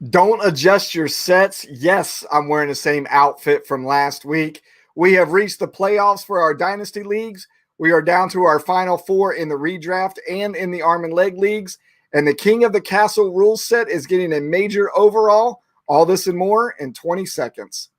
Don't adjust your sets. Yes, I'm wearing the same outfit from last week. We have reached the playoffs for our dynasty leagues. We are down to our final four in the redraft and in the arm and leg leagues. And the King of the Castle rules set is getting a major overhaul. All this and more in 20 seconds.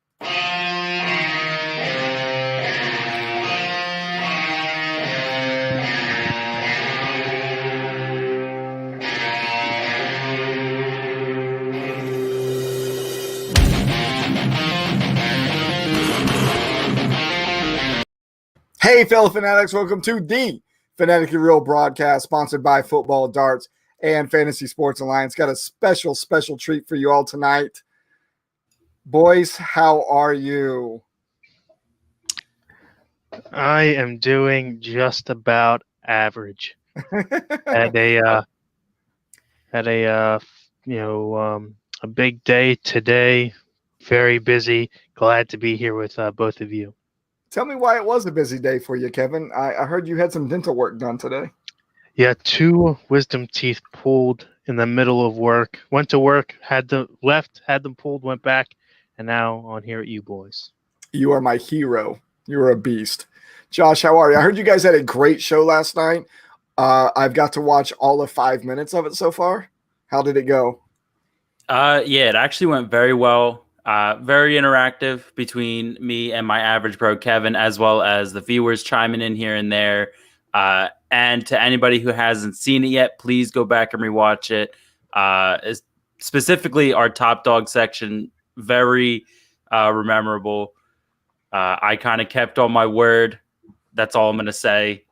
Hey, fellow fanatics, welcome to the Fanatically Real broadcast sponsored by Football, Darts, and Fantasy Sports Alliance. Got a special treat for you all tonight. Boys, how are you? I am doing just about average. Had a big day today. Very busy. Glad to be here with both of you. Tell me why it was a busy day for you, Kevin. I heard you had some dental work done today. Yeah, 2 wisdom teeth pulled in the middle of work. Went to work, had them pulled, went back, and now on here at you boys. You are my hero. You're a beast. Josh, how are you? I heard you guys had a great show last night. I've got to watch all of 5 minutes of it so far. How did it go? Yeah, it actually went very well. Very interactive between me and my average pro Kevin, as well as the viewers chiming in here and there. And to anybody who hasn't seen it yet, please go back and rewatch it. Specifically, our top dog section, very memorable. I kind of kept on my word. That's all I'm going to say.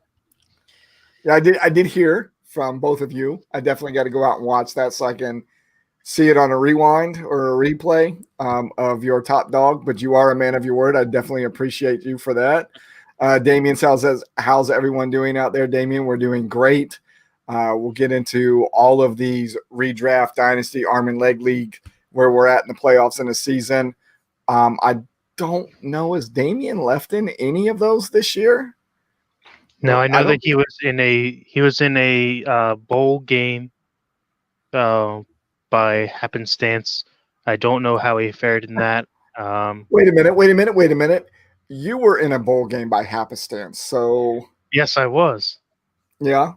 Yeah, I did hear from both of you. I definitely got to go out and watch that so I can see it on a rewind or a replay of your top dog, but you are a man of your word. I definitely appreciate you for that. Damien says, how's everyone doing out there? Damien, we're doing great. We'll get into all of these redraft, dynasty, arm and leg league, where we're at in the playoffs in the season. I don't know, is Damien left in any of those this year? No, I know that he was in a bowl game by happenstance. I don't know how he fared in that. Wait a minute. You were in a bowl game by happenstance, so yes, I was. Yeah,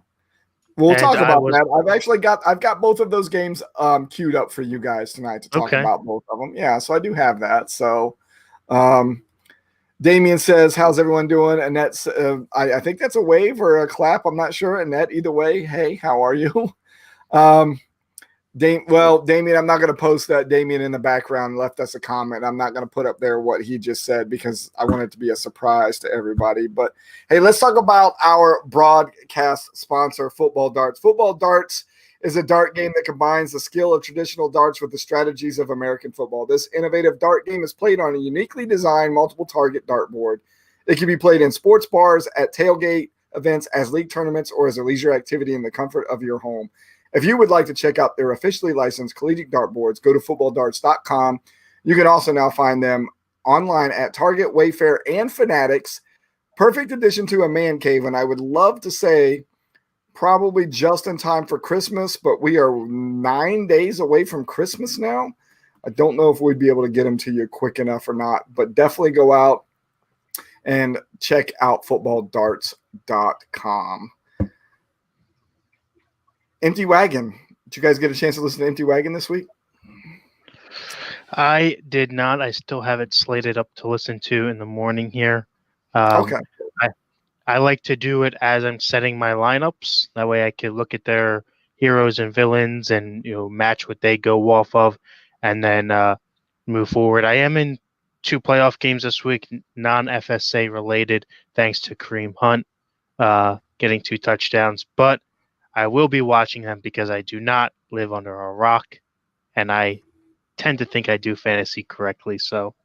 we'll talk about that. I've got both of those games queued up for you guys tonight to talk about both of them. Yeah, so I do have that. So, Damien says, "How's everyone doing?" Annette, I think that's a wave or a clap. I'm not sure. Annette, either way, hey, how are you? Damien, I'm not going to post that. Damien in the background left us a comment. I'm not going to put up there what he just said because I want it to be a surprise to everybody. But hey, let's talk about our broadcast sponsor, Football Darts. Football Darts is a dart game that combines the skill of traditional darts with the strategies of American football. This innovative dart game is played on a uniquely designed multiple target dartboard. It can be played in sports bars, at tailgate events, as league tournaments, or as a leisure activity in the comfort of your home. If you would like to check out their officially licensed collegiate dartboards, go to footballdarts.com. You can also now find them online at Target, Wayfair, and Fanatics. Perfect addition to a man cave, and I would love to say probably just in time for Christmas, but we are 9 days away from Christmas now. I don't know if we'd be able to get them to you quick enough or not, but definitely go out and check out footballdarts.com. Empty Wagon. Did you guys get a chance to listen to Empty Wagon this week? I did not. I still have it slated up to listen to in the morning here. Okay. I like to do it as I'm setting my lineups. That way I can look at their heroes and villains and match what they go off of and then move forward. I am in 2 playoff games this week, non-FSA related, thanks to Kareem Hunt getting 2 touchdowns. But I will be watching them because I do not live under a rock, and I tend to think I do fantasy correctly. So,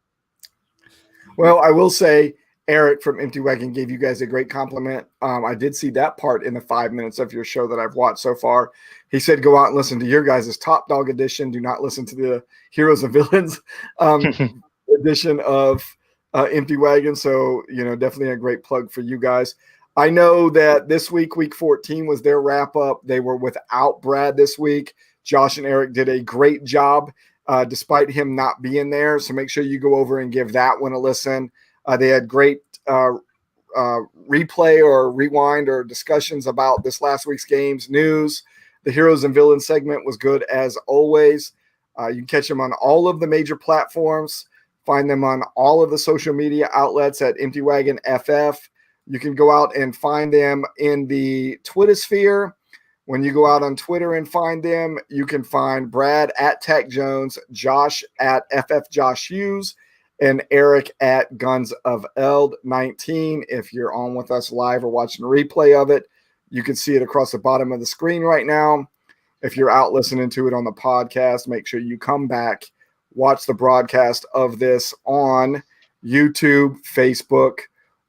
well, I will say Eric from Empty Wagon gave you guys a great compliment. I did see that part in the 5 minutes of your show that I've watched so far. He said, go out and listen to your guys' Top Dog edition. Do not listen to the Heroes and Villains edition of Empty Wagon. So, definitely a great plug for you guys. I know that this week, week 14 was their wrap up. They were without Brad this week. Josh and Eric did a great job despite him not being there. So make sure you go over and give that one a listen. They had great replay or rewind or discussions about this last week's games, news. The Heroes and Villains segment was good as always. You can catch them on all of the major platforms. Find them on all of the social media outlets at Empty Wagon FF. You can go out and find them in the Twitter sphere. When you go out on Twitter and find them, you can find Brad at Tech Jones, Josh at FF Josh Hughes, and Eric at Guns of Eld 19. If you're on with us live or watching a replay of it, you can see it across the bottom of the screen right now. If you're out listening to it on the podcast, make sure you come back, watch the broadcast of this on YouTube, Facebook,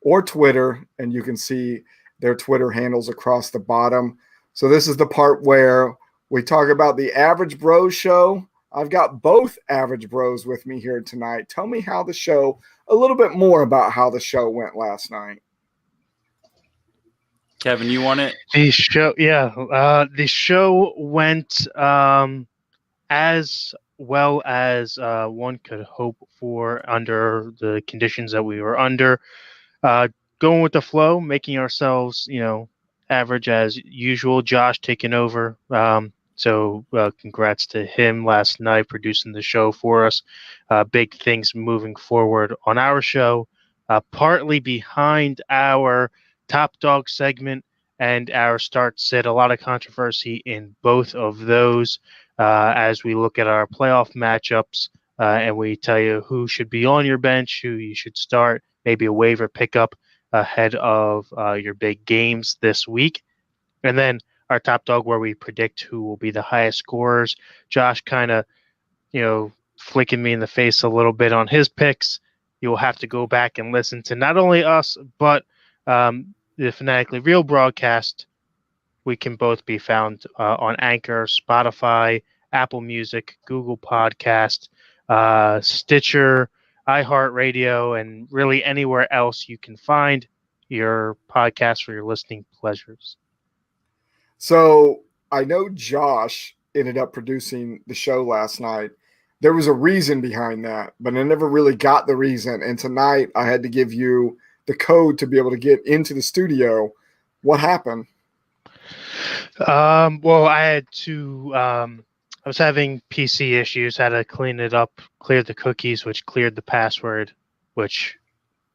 or Twitter, and you can see their Twitter handles across the bottom. So this is the part where we talk about the Average Bros show. I've got both Average Bros with me here tonight. Tell me how the show, a little bit more about how the show went last night. Kevin, you want it? The show went as well as one could hope for under the conditions that we were under. Going with the flow, making ourselves, average as usual. Josh taking over. So congrats to him last night producing the show for us. Big things moving forward on our show, partly behind our Top Dog segment and our start sit. A lot of controversy in both of those as we look at our playoff matchups and we tell you who should be on your bench, who you should start, maybe a waiver pickup ahead of your big games this week. And then our Top Dog, where we predict who will be the highest scorers. Josh kind of, flicking me in the face a little bit on his picks. You'll have to go back and listen to not only us, but the Fanatically Real broadcast. We can both be found on Anchor, Spotify, Apple Music, Google Podcast, Stitcher, iHeartRadio, and really anywhere else you can find your podcast for your listening pleasures. So I know Josh ended up producing the show last night. There was a reason behind that, but I never really got the reason. And tonight I had to give you the code to be able to get into the studio. What happened? Well, I had to, I was having PC issues, had to clean it up, clear the cookies, which cleared the password, which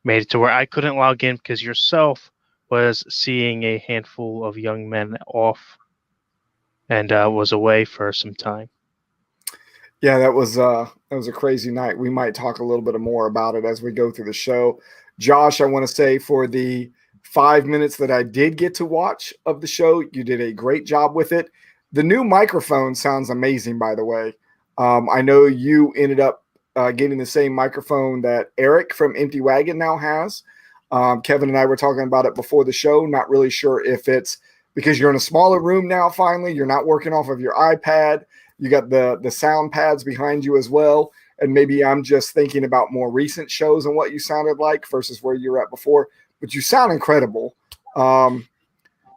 made it to where I couldn't log in because yourself was seeing a handful of young men off and was away for some time. Yeah, that was a crazy night. We might talk a little bit more about it as we go through the show. Josh, I want to say for the 5 minutes that I did get to watch of the show, you did a great job with it. The new microphone sounds amazing, by the way. I know you ended up getting the same microphone that Eric from Empty Wagon now has. Kevin and I were talking about it before the show. Not really sure if it's because you're in a smaller room now, finally. You're not working off of your iPad. You got the sound pads behind you as well. And maybe I'm just thinking about more recent shows and what you sounded like versus where you were at before. But you sound incredible.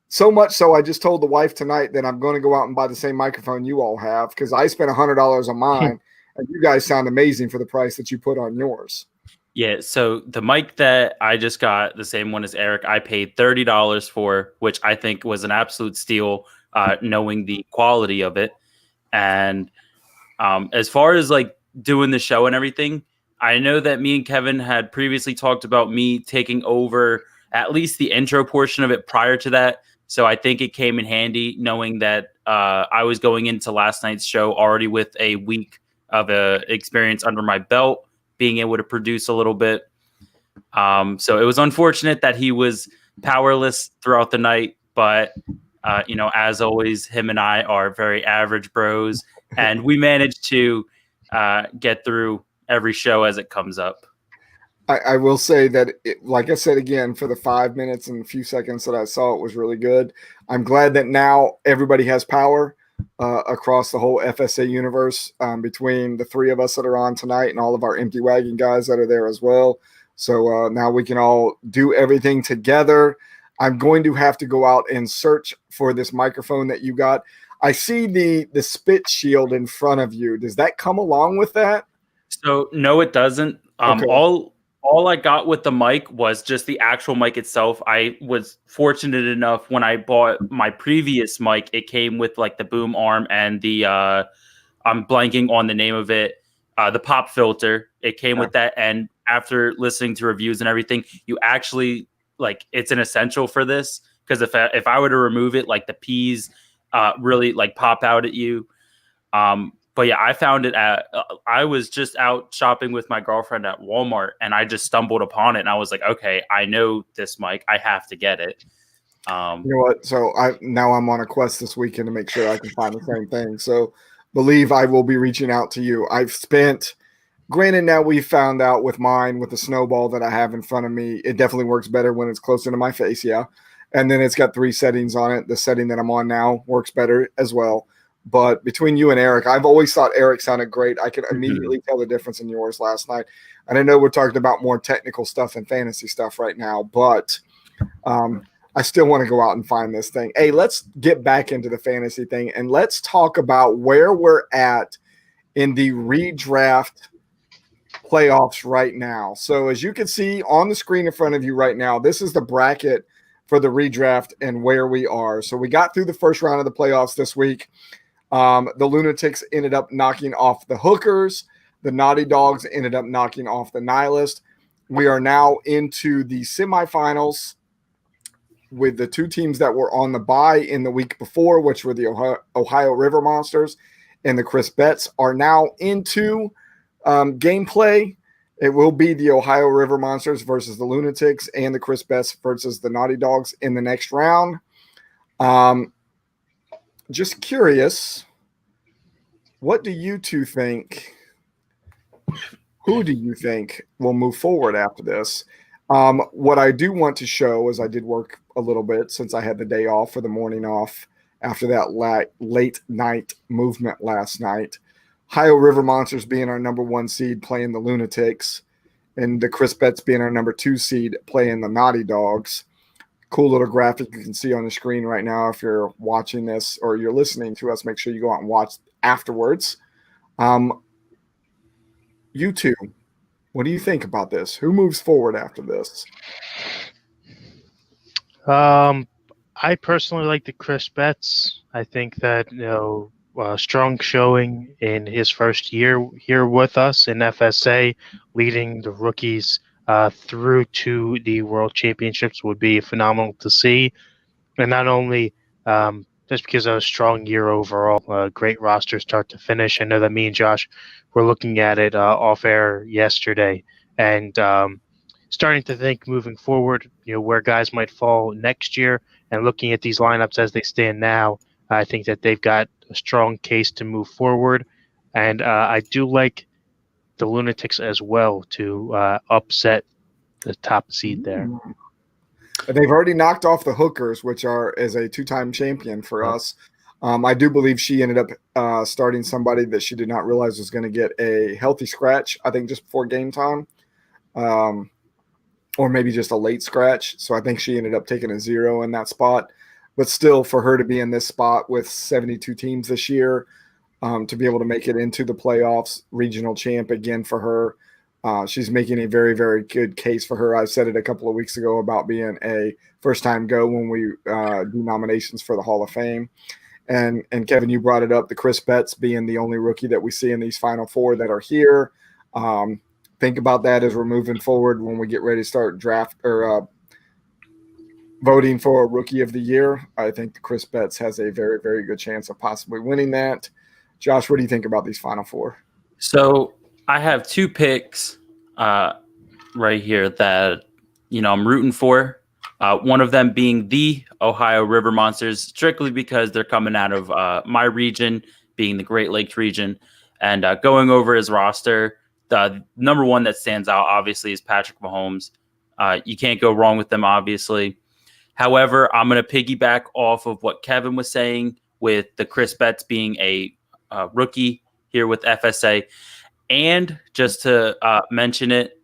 So much so I just told the wife tonight that I'm going to go out and buy the same microphone you all have because I spent $100 on mine. And you guys sound amazing for the price that you put on yours. Yeah, so the mic that I just got, the same one as Eric, I paid $30 for, which I think was an absolute steal, knowing the quality of it. And as far as like doing the show and everything, I know that me and Kevin had previously talked about me taking over at least the intro portion of it prior to that. So I think it came in handy knowing that I was going into last night's show already with a week of experience under my belt, being able to produce a little bit. So it was unfortunate that he was powerless throughout the night, but as always, him and I are very average bros, and we managed to get through every show as it comes up. I will say that, like I said again, for the 5 minutes and a few seconds that I saw, it was really good. I'm glad that now everybody has power across the whole FSA universe between the three of us that are on tonight and all of our Empty Wagon guys that are there as well. So now we can all do everything together. I'm going to have to go out and search for this microphone that you got. I see the spit shield in front of you. Does that come along with that? So no, it doesn't. Okay. All I got with the mic was just the actual mic itself. I was fortunate enough when I bought my previous mic, it came with like the boom arm and the I'm blanking on the name of it, the pop filter. It came with that, and after listening to reviews and everything, you actually like it's an essential for this because if I were to remove it, like the P's really like pop out at you. But yeah, I found it I was just out shopping with my girlfriend at Walmart and I just stumbled upon it and I was like, okay, I know this mic. I have to get it. You know what? So now I'm on a quest this weekend to make sure I can find the same thing. So believe I will be reaching out to you. Granted, now we found out with mine, with the snowball that I have in front of me, it definitely works better when it's closer to my face. Yeah. And then it's got 3 settings on it. The setting that I'm on now works better as well. But between you and Eric, I've always thought Eric sounded great. I could immediately tell the difference in yours last night. And I know we're talking about more technical stuff and fantasy stuff right now, but I still want to go out and find this thing. Hey, let's get back into the fantasy thing, and let's talk about where we're at in the redraft playoffs right now. So as you can see on the screen in front of you right now, this is the bracket for the redraft and where we are. So we got through the first round of the playoffs this week. The Lunatics ended up knocking off the Hookers. The Naughty Dogs ended up knocking off the Nihilist. We are now into the semifinals with the 2 teams that were on the bye in the week before, which were the Ohio River Monsters and the Chris Betts, are now into gameplay. It will be the Ohio River Monsters versus the Lunatics and the Chris Betts versus the Naughty Dogs in the next round. Just curious, what do you two think? Who do you think will move forward after this? What I do want to show is I did work a little bit since I had the day off or the morning off after that late night movement last night. Ohio River Monsters being our number 1 seed playing the Lunatics, and the Chris Betts being our number 2 seed playing the Naughty Dogs. Cool little graphic you can see on the screen right now. If you're watching this or you're listening to us, make sure you go out and watch afterwards. You two, what do you think about this? Who moves forward after this? I personally like the Chris Betts. I think that strong showing in his first year here with us in FSA, leading the rookies through to the World Championships would be phenomenal to see. And not only just because of a strong year overall, great roster start to finish. I know that me and Josh were looking at it off air yesterday and starting to think moving forward, where guys might fall next year, and looking at these lineups as they stand now, I think that they've got a strong case to move forward. And I do like the Lunatics as well to upset the top seed there. They've already knocked off the Hookers, which is a 2-time champion for us. I do believe she ended up starting somebody that she did not realize was going to get a healthy scratch, I think just before game time, or maybe just a late scratch. So I think she ended up taking a 0 in that spot. But still, for her to be in this spot with 72 teams this year, to be able to make it into the playoffs, regional champ again for her, she's making a very, very good case for her. I said it a couple of weeks ago about being a first-time go when we do nominations for the Hall of Fame. And Kevin, you brought it up, the Chris Betts being the only rookie that we see in these Final Four that are here. Think about that as we're moving forward when we get ready to start draft or voting for a Rookie of the Year. I think the Chris Betts has a very, very good chance of possibly winning that. Josh, what do you think about these Final Four? So I have 2 picks right here that I'm rooting for. One of them being the Ohio River Monsters, strictly because they're coming out of my region, being the Great Lakes region, and going over his roster. The number 1 that stands out, obviously, is Patrick Mahomes. You can't go wrong with them, obviously. However, I'm going to piggyback off of what Kevin was saying with the Chris Betts being a rookie here with FSA. And just to mention it,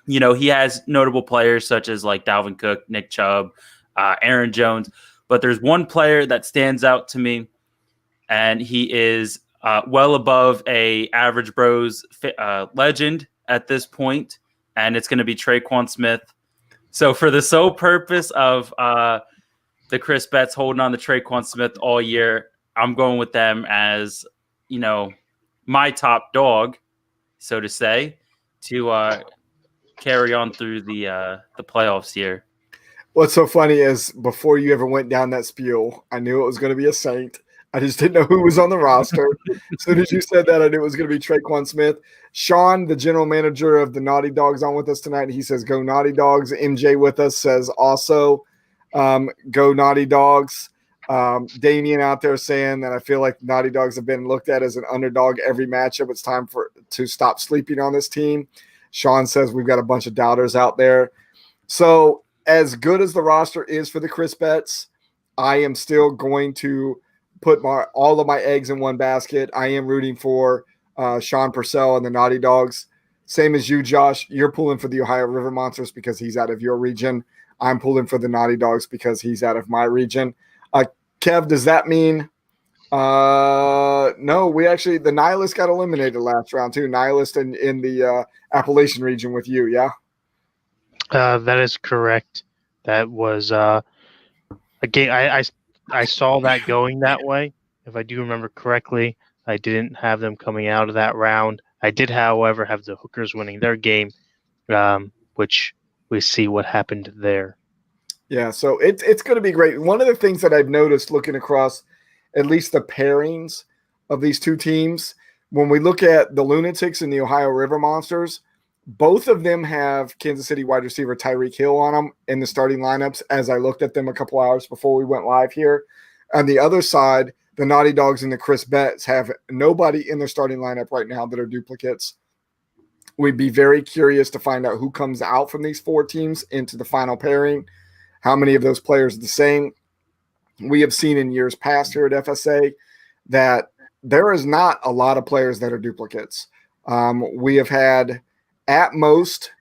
he has notable players such as like Dalvin Cook, Nick Chubb, Aaron Jones. But there's one player that stands out to me and he is well above a average bros legend at this point, and it's going to be Traquan Smith. So for the sole purpose of the Chris Betts holding on to Traquan Smith all year, I'm going with them as, my top dog, so to say, to carry on through the playoffs here. What's so funny is before you ever went down that spiel, I knew it was going to be a Saint. I just didn't know who was on the roster. As soon as you said that, I knew it was going to be Traquan Smith. Sean, the general manager of the Naughty Dogs, on with us tonight. He says, go Naughty Dogs. MJ with us says also, go Naughty Dogs. Damien out there saying that I feel like Naughty Dogs have been looked at as an underdog every matchup. It's time to stop sleeping on this team. Sean says we've got a bunch of doubters out there. So as good as the roster is for the Chris Betts, I am still going to put all of my eggs in one basket. I am rooting for Sean Purcell and the Naughty Dogs. Same as you, Josh. You're pulling for the Ohio River Monsters because he's out of your region. I'm pulling for the Naughty Dogs because he's out of my region. Kev, does that mean no, the Nihilist got eliminated last round too. Nihilist in the Appalachian region with you, yeah? That is correct. That was again, I saw that going that way. If I do remember correctly, I didn't have them coming out of that round. I did, however, have the Hookers winning their game, which we see what happened there. Yeah, so it's going to be great. One of the things that I've noticed looking across at least the pairings of these two teams, when we look at the Lunatics and the Ohio River Monsters, both of them have Kansas City wide receiver Tyreek Hill on them in the starting lineups as I looked at them a couple hours before we went live here. On the other side, the Naughty Dogs and the Chris Betts have nobody in their starting lineup right now that are duplicates. We'd be very curious to find out who comes out from these four teams into the final pairing. How many of those players are the same? We have seen in years past here at FSA that there is not a lot of players that are duplicates. We have had at most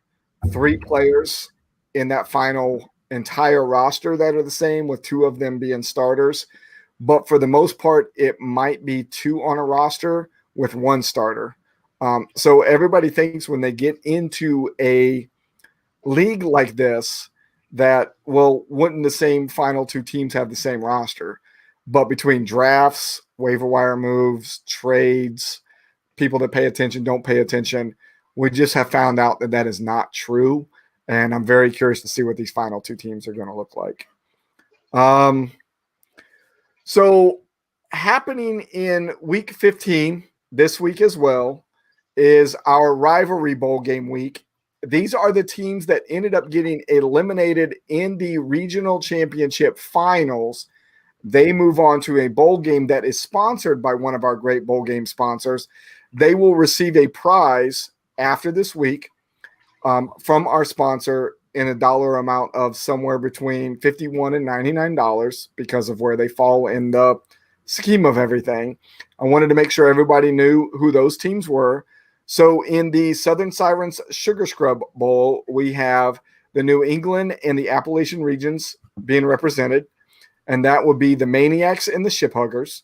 3 players in that final entire roster that are the same, with 2 of them being starters. But for the most part, it might be 2 on a roster with 1 starter. So everybody thinks when they get into a league like this that, well, wouldn't the same final 2 teams have the same roster? But between drafts, waiver wire moves, trades, people that pay attention, don't pay attention, we just have found out that that is not true. And I'm very curious to see what these final 2 teams are going to look like. So happening in week 15, this week as well, is our Rivalry Bowl game week. These are the teams that ended up getting eliminated in the regional championship finals. They move on to a bowl game that is sponsored by one of our great bowl game sponsors. They will receive a prize after this week from our sponsor in a dollar amount of somewhere between $51 and $99 because of where they fall in the scheme of everything. I wanted to make sure everybody knew who those teams were. So in the Southern Sirens Sugar Scrub Bowl, we have the New England and the Appalachian regions being represented, and that would be the Maniacs and the Ship Huggers.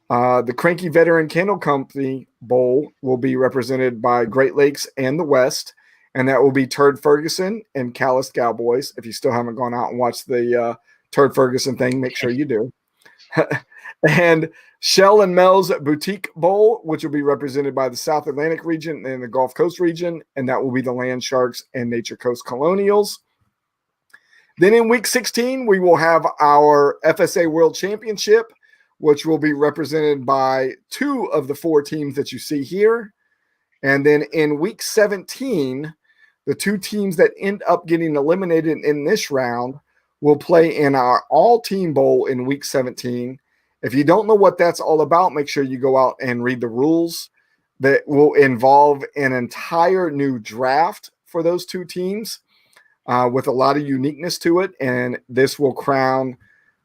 The Cranky Veteran Candle Company Bowl will be represented by Great Lakes and the West, and that will be Turd Ferguson and Calloused Cowboys. If you still haven't gone out and watched the Turd Ferguson thing, make sure you do. And Shell and Mel's Boutique Bowl, which will be represented by the South Atlantic region and the Gulf Coast region, and that will be the Land Sharks and Nature Coast Colonials. Then in week 16, we will have our FSA World Championship, which will be represented by 2 of the 4 teams that you see here. And then in week 17, the 2 teams that end up getting eliminated in this round will play in our all-team bowl in week 17. If you don't know what that's all about, make sure you go out and read the rules. That will involve an entire new draft for those 2 teams with a lot of uniqueness to it. And this will crown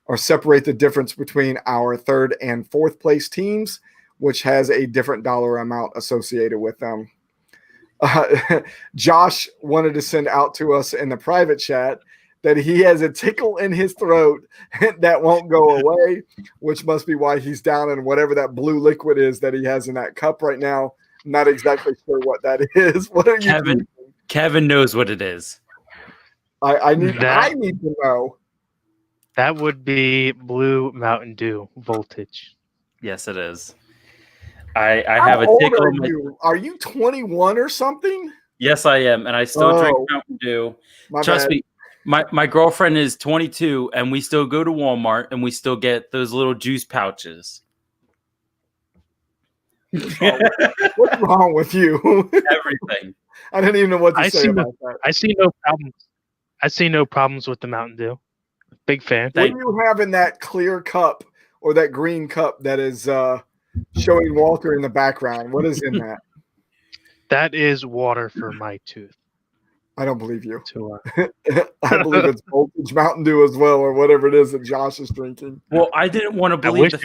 or separate the difference between our 3rd and 4th place teams, which has a different dollar amount associated with them. Josh wanted to send out to us in the private chat that he has a tickle in his throat that won't go away, which must be why he's down in whatever that blue liquid is that he has in that cup right now. I'm not exactly sure what that is. What are you Kevin? Kevin knows what it is. I need to know. That would be Blue Mountain Dew voltage. Yes, it is. I How have a old tickle. are you? Are you 21 or something? Yes, I am, and I still drink Mountain Dew. Trust me, my girlfriend is 22, and we still go to Walmart, and we still get those little juice pouches. What's wrong with you? Everything. I didn't even know what to say about that. I see no problems. I see no problems with the Mountain Dew. Big fan. What do you have in that clear cup or that green cup that is showing Walter in the background? What is in that? That is water for my tooth. I don't believe you. I believe it's voltage Mountain Dew as well, or whatever it is that Josh is drinking. Well, I didn't want to believe the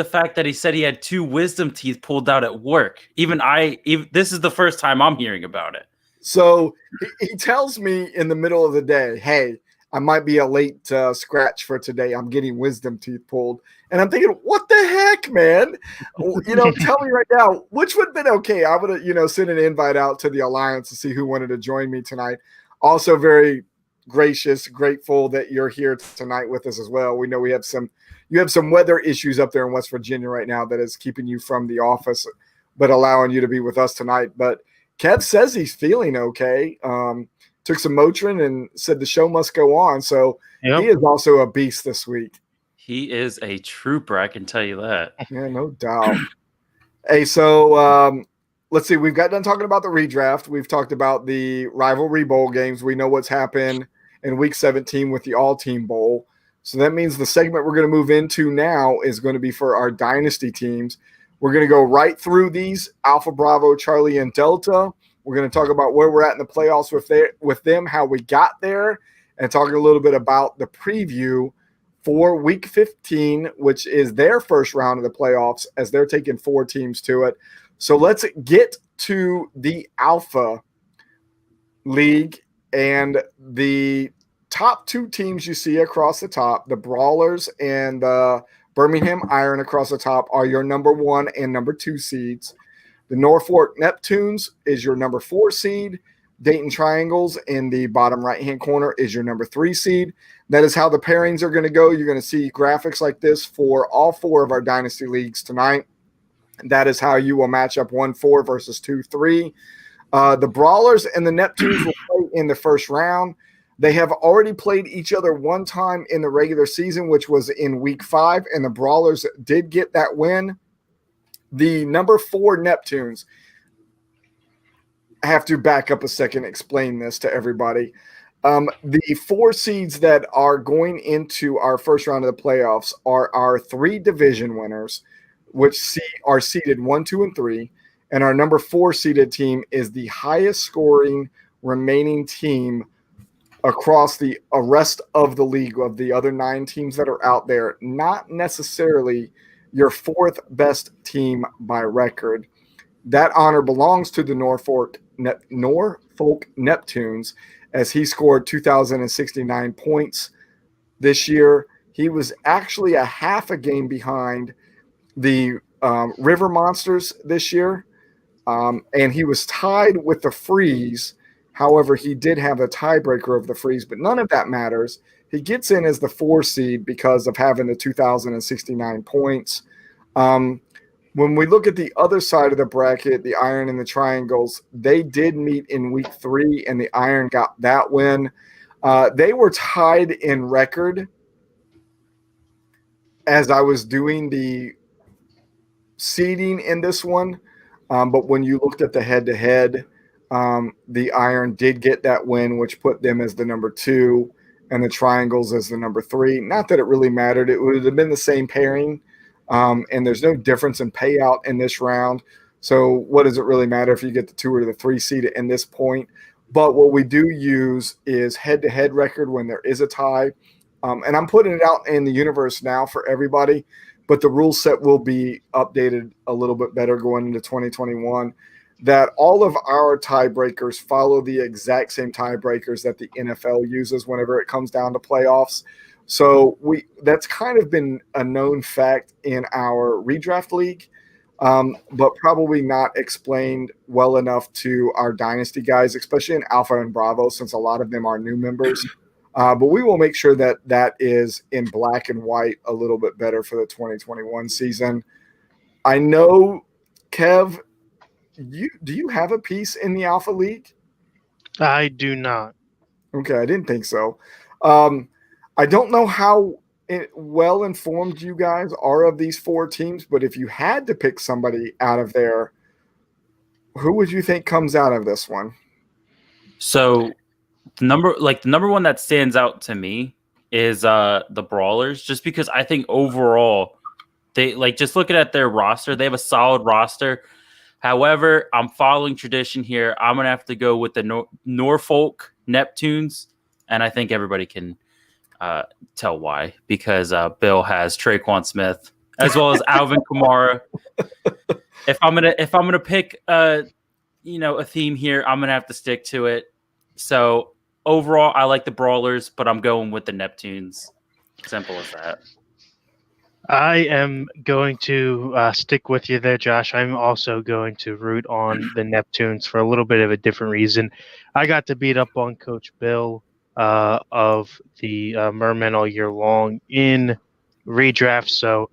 fact that he said he had 2 wisdom teeth pulled out at work. Even this is the first time I'm hearing about it. So he tells me in the middle of the day, hey, I might be a late scratch for today. I'm getting wisdom teeth pulled. And I'm thinking, what the heck, man? Tell me right now, which would have been okay. I would have, sent an invite out to the Alliance to see who wanted to join me tonight. Also very gracious, grateful that you're here tonight with us as well. We know you have some weather issues up there in West Virginia right now that is keeping you from the office, but allowing you to be with us tonight. But Kev says he's feeling okay. Took some Motrin and said the show must go on. So He is also a beast this week. He is a trooper, I can tell you that. Yeah, no doubt. Hey, so let's see. We've got done talking about the redraft. We've talked about the rivalry bowl games. We know what's happened in week 17 with the all-team bowl. So that means the segment we're going to move into now is going to be for our dynasty teams. We're going to go right through these, Alpha, Bravo, Charlie, and Delta. We're going to talk about where we're at in the playoffs with them, how we got there, and talking a little bit about the preview for Week 15, which is their first round of the playoffs as they're taking 4 teams to it. So let's get to the Alpha League, and the top 2 teams you see across the top, the Brawlers and the Birmingham Iron across the top, are your number 1 and number 2 seeds. The Norfolk Neptunes is your number 4 seed. Dayton Triangles in the bottom right-hand corner is your number 3 seed. That is how the pairings are going to go. You're going to see graphics like this for all 4 of our Dynasty Leagues tonight. That is how you will match up 1-4 versus 2-3. The Brawlers and the Neptunes will play in the first round. They have already played each other one time in the regular season, which was in Week 5, and the Brawlers did get that win. The number 4 Neptunes, I have to back up a second, explain this to everybody. The 4 seeds that are going into our first round of the playoffs are our 3 division winners, which are seeded 1, 2, and 3. And our number 4 seeded team is the highest scoring remaining team across the rest of the league of the other 9 teams that are out there, not necessarily your 4th best team by record. That honor belongs to the Norfolk Neptunes, as he scored 2,069 points this year. He was actually a half a game behind the River Monsters this year, and he was tied with the Freeze. However, he did have a tiebreaker of the Freeze, but none of that matters. He gets in as the 4 seed because of having the 2,069 points. When we look at the other side of the bracket, the Iron and the Triangles, they did meet in Week 3, and the Iron got that win. They were tied in record as I was doing the seeding in this one. But when you looked at the head-to-head, the Iron did get that win, which put them as the number 2 and the Triangles as the number 3. Not that it really mattered. It would have been the same pairing, and there's no difference in payout in this round. So what does it really matter if you get the 2 or the 3 seed in this point? But what we do use is head-to-head record when there is a tie. And I'm putting it out in the universe now for everybody, but the rule set will be updated a little bit better going into 2021. that all of our tiebreakers follow the exact same tiebreakers that the NFL uses whenever it comes down to playoffs. So that's kind of been a known fact in our redraft league, but probably not explained well enough to our dynasty guys, especially in Alpha and Bravo, since a lot of them are new members. But we will make sure that that is in black and white a little bit better for the 2021 season. I know, Kev, do you have a piece in the Alpha League? I do not. Okay, I didn't think so. I don't know how well informed you guys are of these 4 teams, but if you had to pick somebody out of there, who would you think comes out of this one? So the number one that stands out to me is the Brawlers, just because I think overall they just looking at their roster, they have a solid roster. However, I'm following tradition here. I'm gonna have to go with the Norfolk Neptunes, and I think everybody can tell why, because Bill has Traquan Smith as well as Alvin Kamara. If I'm gonna pick a theme here, I'm gonna have to stick to it. So overall, I like the Brawlers, but I'm going with the Neptunes. Simple as that. I am going to stick with you there, Josh. I'm also going to root on the Neptunes for a little bit of a different reason. I got to beat up on Coach Bill of the Mermen all year long in redraft, so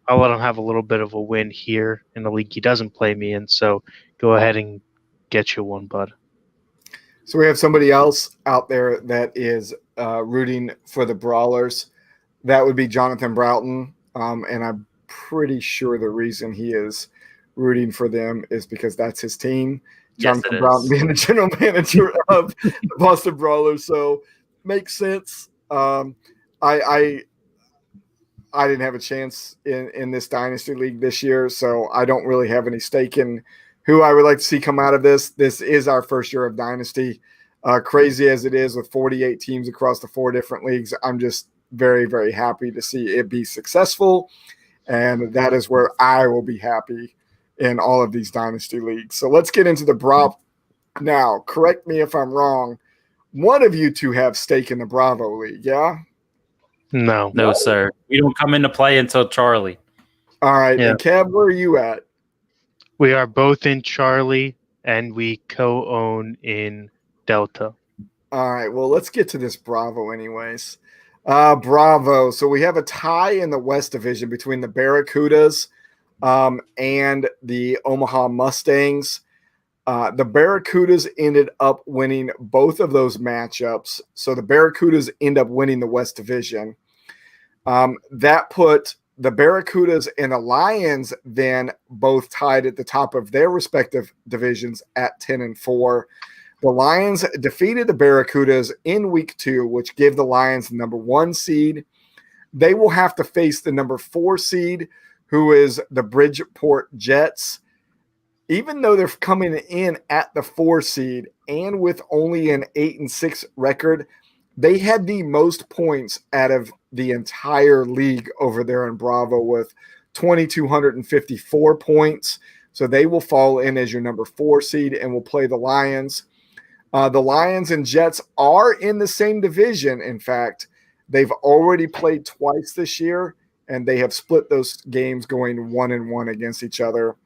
I'll let him have a little bit of a win here in the league he doesn't play me in. So go ahead and get you one, bud. So we have somebody else out there that is rooting for the Brawlers. That would be Jonathan Broughton. And I'm pretty sure the reason he is rooting for them is because that's his team. Yes, Jonathan Broughton being the general manager of the Boston Brawlers. So makes sense. I didn't have a chance in this Dynasty League this year, so I don't really have any stake in who I would like to see come out of this. This is our first year of Dynasty. Crazy as it is with 48 teams across the 4 different leagues, I'm just very, very happy to see it be successful. And that is where I will be happy in all of these Dynasty Leagues. So let's get into the Bravo. Now, correct me if I'm wrong. One of you two have stake in the Bravo League, yeah? No, sir. We don't come into play until Charlie. All right. Yeah. And Kev, where are you at? We are both in Charlie, and we co-own in Delta. All right. Well, let's get to this Bravo anyways. Bravo. So we have a tie in the West Division between the Barracudas and the Omaha Mustangs. The Barracudas ended up winning both of those matchups. So the Barracudas end up winning the West Division. That put the Barracudas and the Lions then both tied at the top of their respective divisions at 10-4. The Lions defeated the Barracudas in week 2, which gave the Lions the number 1 seed. They will have to face the number 4 seed, who is the Bridgeport Jets. Even though they're coming in at the 4 seed and with only an 8-6 record, they had the most points out of the entire league over there in Bravo with 2,254 points. So they will fall in as your number 4 seed and will play the Lions. The Lions and Jets are in the same division. In fact, they've already played twice this year, and they have split those games going 1-1 against each other.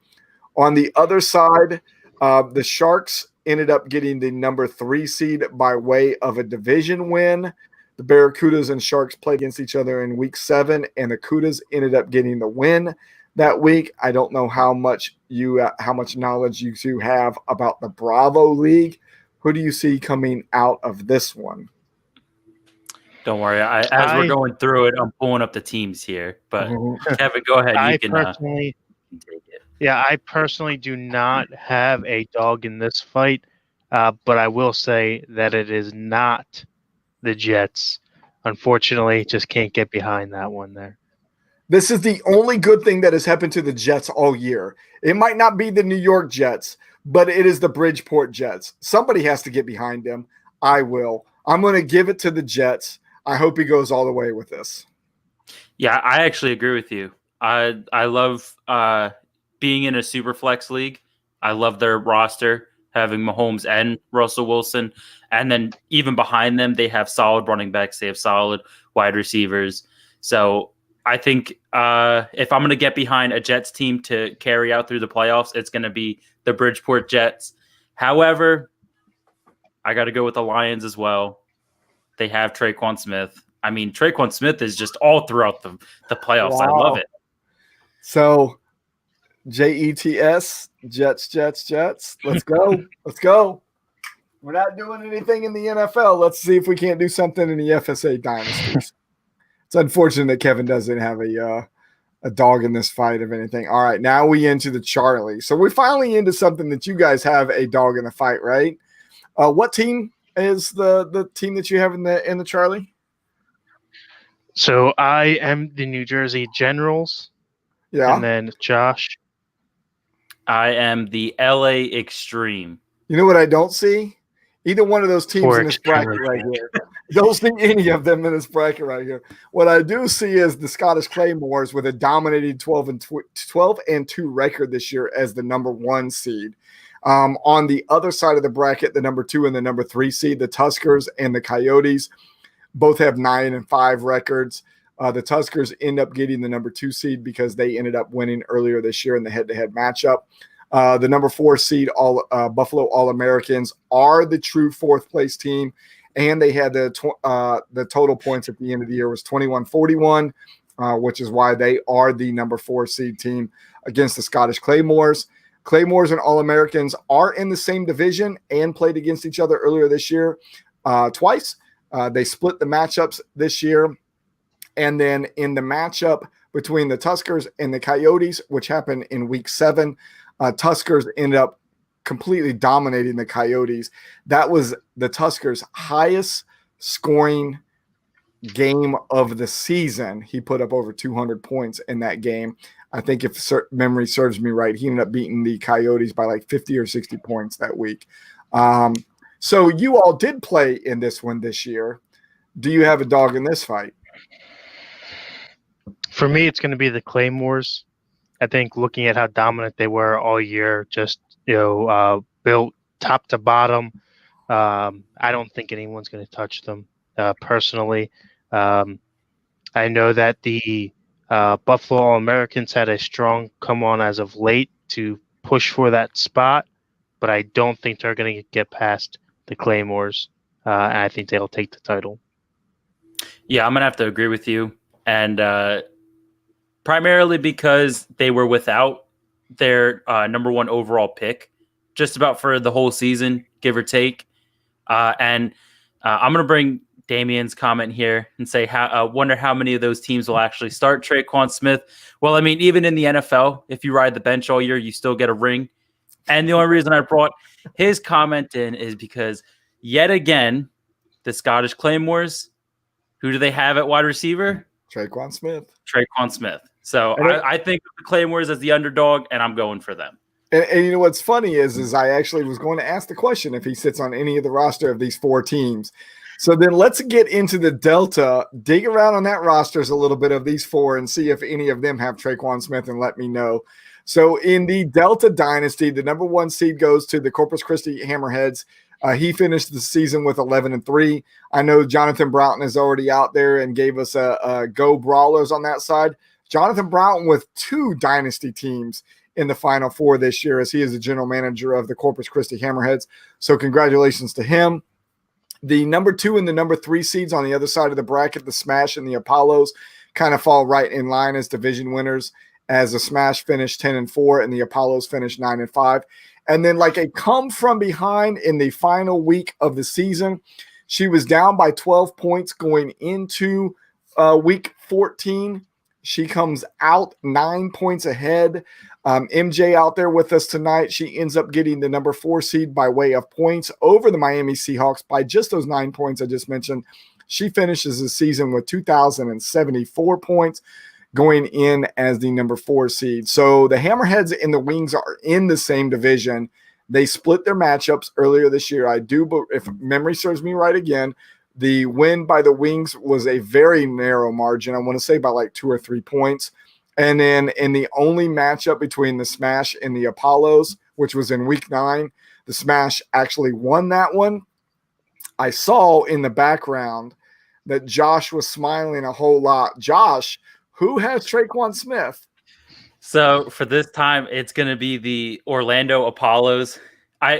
On the other side, the Sharks ended up getting the number 3 seed by way of a division win. The Barracudas and Sharks played against each other in week 7, and the Cudas ended up getting the win that week. I don't know how much knowledge you two have about the Bravo League. Who do you see coming out of this one? Don't worry. As we're going through it, I'm pulling up the teams here. But Kevin, go ahead. You can take it. Yeah, I personally do not have a dog in this fight, but I will say that it is not the Jets. Unfortunately, just can't get behind that one there. This is the only good thing that has happened to the Jets all year. It might not be the New York Jets, but it is the Bridgeport Jets. Somebody has to get behind them. I will. I'm going to give it to the Jets. I hope he goes all the way with this. Yeah, I actually agree with you. I love being in a super flex league I love their roster, having Mahomes and Russell Wilson. And then even behind them, they have solid running backs. They have solid wide receivers. So I think if I'm going to get behind a Jets team to carry out through the playoffs, it's going to be the Bridgeport Jets. However, I got to go with the Lions as well. They have Traquan Smith. I mean, Traquan Smith is just all throughout the playoffs. Wow. I love it. So Jets, Jets. Let's go. Let's go. We're not doing anything in the NFL. Let's see if we can't do something in the FSA dynasties. It's unfortunate that Kevin doesn't have a dog in this fight of anything. All right, now we into the Charlie. So we're finally into something that you guys have a dog in the fight, right? What team is the team that you have in the Charlie? So I am the New Jersey Generals. Yeah. And then Josh. I am the LA Extreme. You know what I don't see? Either one of those teams in this bracket right here. Don't see any of them in this bracket right here. What I do see is the Scottish Claymores with a dominating 12-2 record this year as the number 1 seed. On the other side of the bracket, the number 2 and the number 3 seed, the Tuskers and the Coyotes, both have 9-5 records. The Tuskers end up getting the number 2 seed because they ended up winning earlier this year in the head-to-head matchup. The number 4 seed, Buffalo All-Americans, are the true 4th place team, and they had the total points at the end of the year was 21-41, which is why they are the number 4 seed team against the Scottish Claymores. Claymores and All-Americans are in the same division and played against each other earlier this year twice. They split the matchups this year. And then in the matchup between the Tuskers and the Coyotes, which happened in week 7, Tuskers ended up completely dominating the Coyotes. That was the Tuskers' highest scoring game of the season. He put up over 200 points in that game. I think if memory serves me right, he ended up beating the Coyotes by like 50 or 60 points that week. So you all did play in this one this year. Do you have a dog in this fight? For me, it's going to be the Claymores. I think looking at how dominant they were all year, just built top to bottom, I don't think anyone's going to touch them personally. I know that the Buffalo All-Americans had a strong come on as of late to push for that spot, but I don't think they're going to get past the Claymores, and I think they'll take the title. Yeah, I'm going to have to agree with you. And primarily because they were without their number 1 overall pick just about for the whole season, give or take. And I'm going to bring Damien's comment here and say, wonder how many of those teams will actually start Traquan Smith. Well, I mean, even in the NFL, if you ride the bench all year, you still get a ring. And the only reason I brought his comment in is because yet again, the Scottish Claymores, who do they have at wide receiver? Traquan Smith. So I think of the Claymores as the underdog, and I'm going for them. And you know what's funny is I actually was going to ask the question if he sits on any of the roster of these 4 teams. So then let's get into the Delta, dig around on that rosters a little bit of these 4 and see if any of them have Traquan Smith and let me know. So in the Delta Dynasty, the number 1 seed goes to the Corpus Christi Hammerheads. He finished the season with 11-3. I know Jonathan Broughton is already out there and gave us a go brawlers on that side. Jonathan Broughton with 2 dynasty teams in the Final Four this year, as he is the general manager of the Corpus Christi Hammerheads. So congratulations to him. The number 2 and the number 3 seeds on the other side of the bracket, the Smash and the Apollos, kind of fall right in line as division winners, as the Smash finished 10-4 and the Apollos finished 9-5. And then like a come from behind in the final week of the season, she was down by 12 points going into week 14. She comes out 9 points ahead. MJ out there with us tonight. She ends up getting the number 4 seed by way of points over the Miami Seahawks by just those 9 points I just mentioned. She finishes the season with 2,074 points, going in as the number 4 seed. So the Hammerheads and the Wings are in the same division. They split their matchups earlier this year. I do, but if memory serves me right again, the win by the Wings was a very narrow margin. I want to say by like 2 or 3 points. And then in the only matchup between the Smash and the Apollos, which was in week 9. The Smash actually won that one. I saw in the background that Josh was smiling a whole lot. Josh, who has Traquan Smith? So for this time, it's going to be the Orlando Apollos.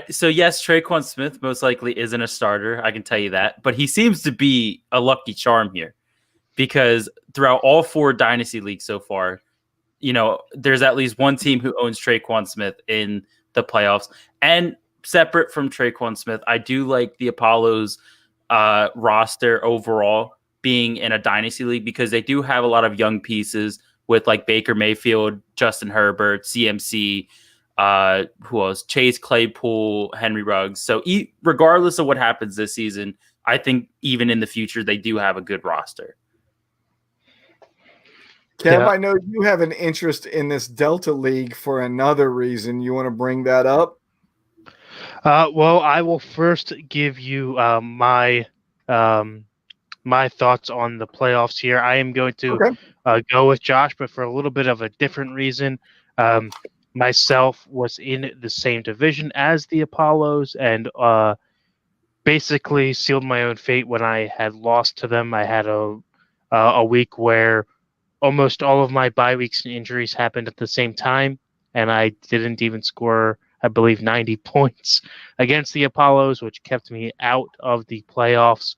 So yes, Traquan Smith most likely isn't a starter. I can tell you that, but he seems to be a lucky charm here because throughout all 4 dynasty leagues so far, there's at least one team who owns Traquan Smith in the playoffs. And separate from Traquan Smith, I do like the Apollos roster overall being in a dynasty league because they do have a lot of young pieces with like Baker Mayfield, Justin Herbert, CMC, who else? Chase Claypool, Henry Ruggs. So regardless of what happens this season, I think even in the future, they do have a good roster. Kev, I know you have an interest in this Delta League for another reason. You want to bring that up? Well, I will first give you my thoughts on the playoffs here. I am going to go with Josh, but for a little bit of a different reason. Myself was in the same division as the Apollos and basically sealed my own fate when I had lost to them. I had a week where almost all of my bye weeks and injuries happened at the same time, and I didn't even score, I believe, 90 points against the Apollos, which kept me out of the playoffs.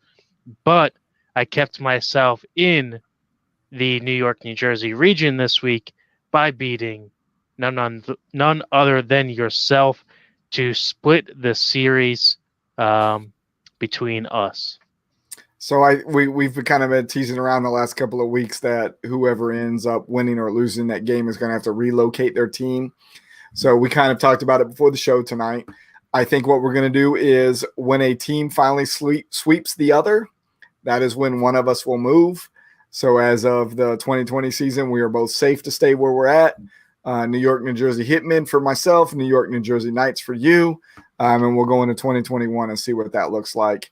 But I kept myself in the New York, New Jersey region this week by beating none other than yourself to split the series between us. So we've kind of been teasing around the last couple of weeks that whoever ends up winning or losing that game is going to have to relocate their team. So we kind of talked about it before the show tonight. I think what we're going to do is when a team finally sweeps the other, that is when one of us will move. So as of the 2020 season, we are both safe to stay where we're at. New York, New Jersey Hitmen for myself, New York, New Jersey Knights for you. And we'll go into 2021 and see what that looks like.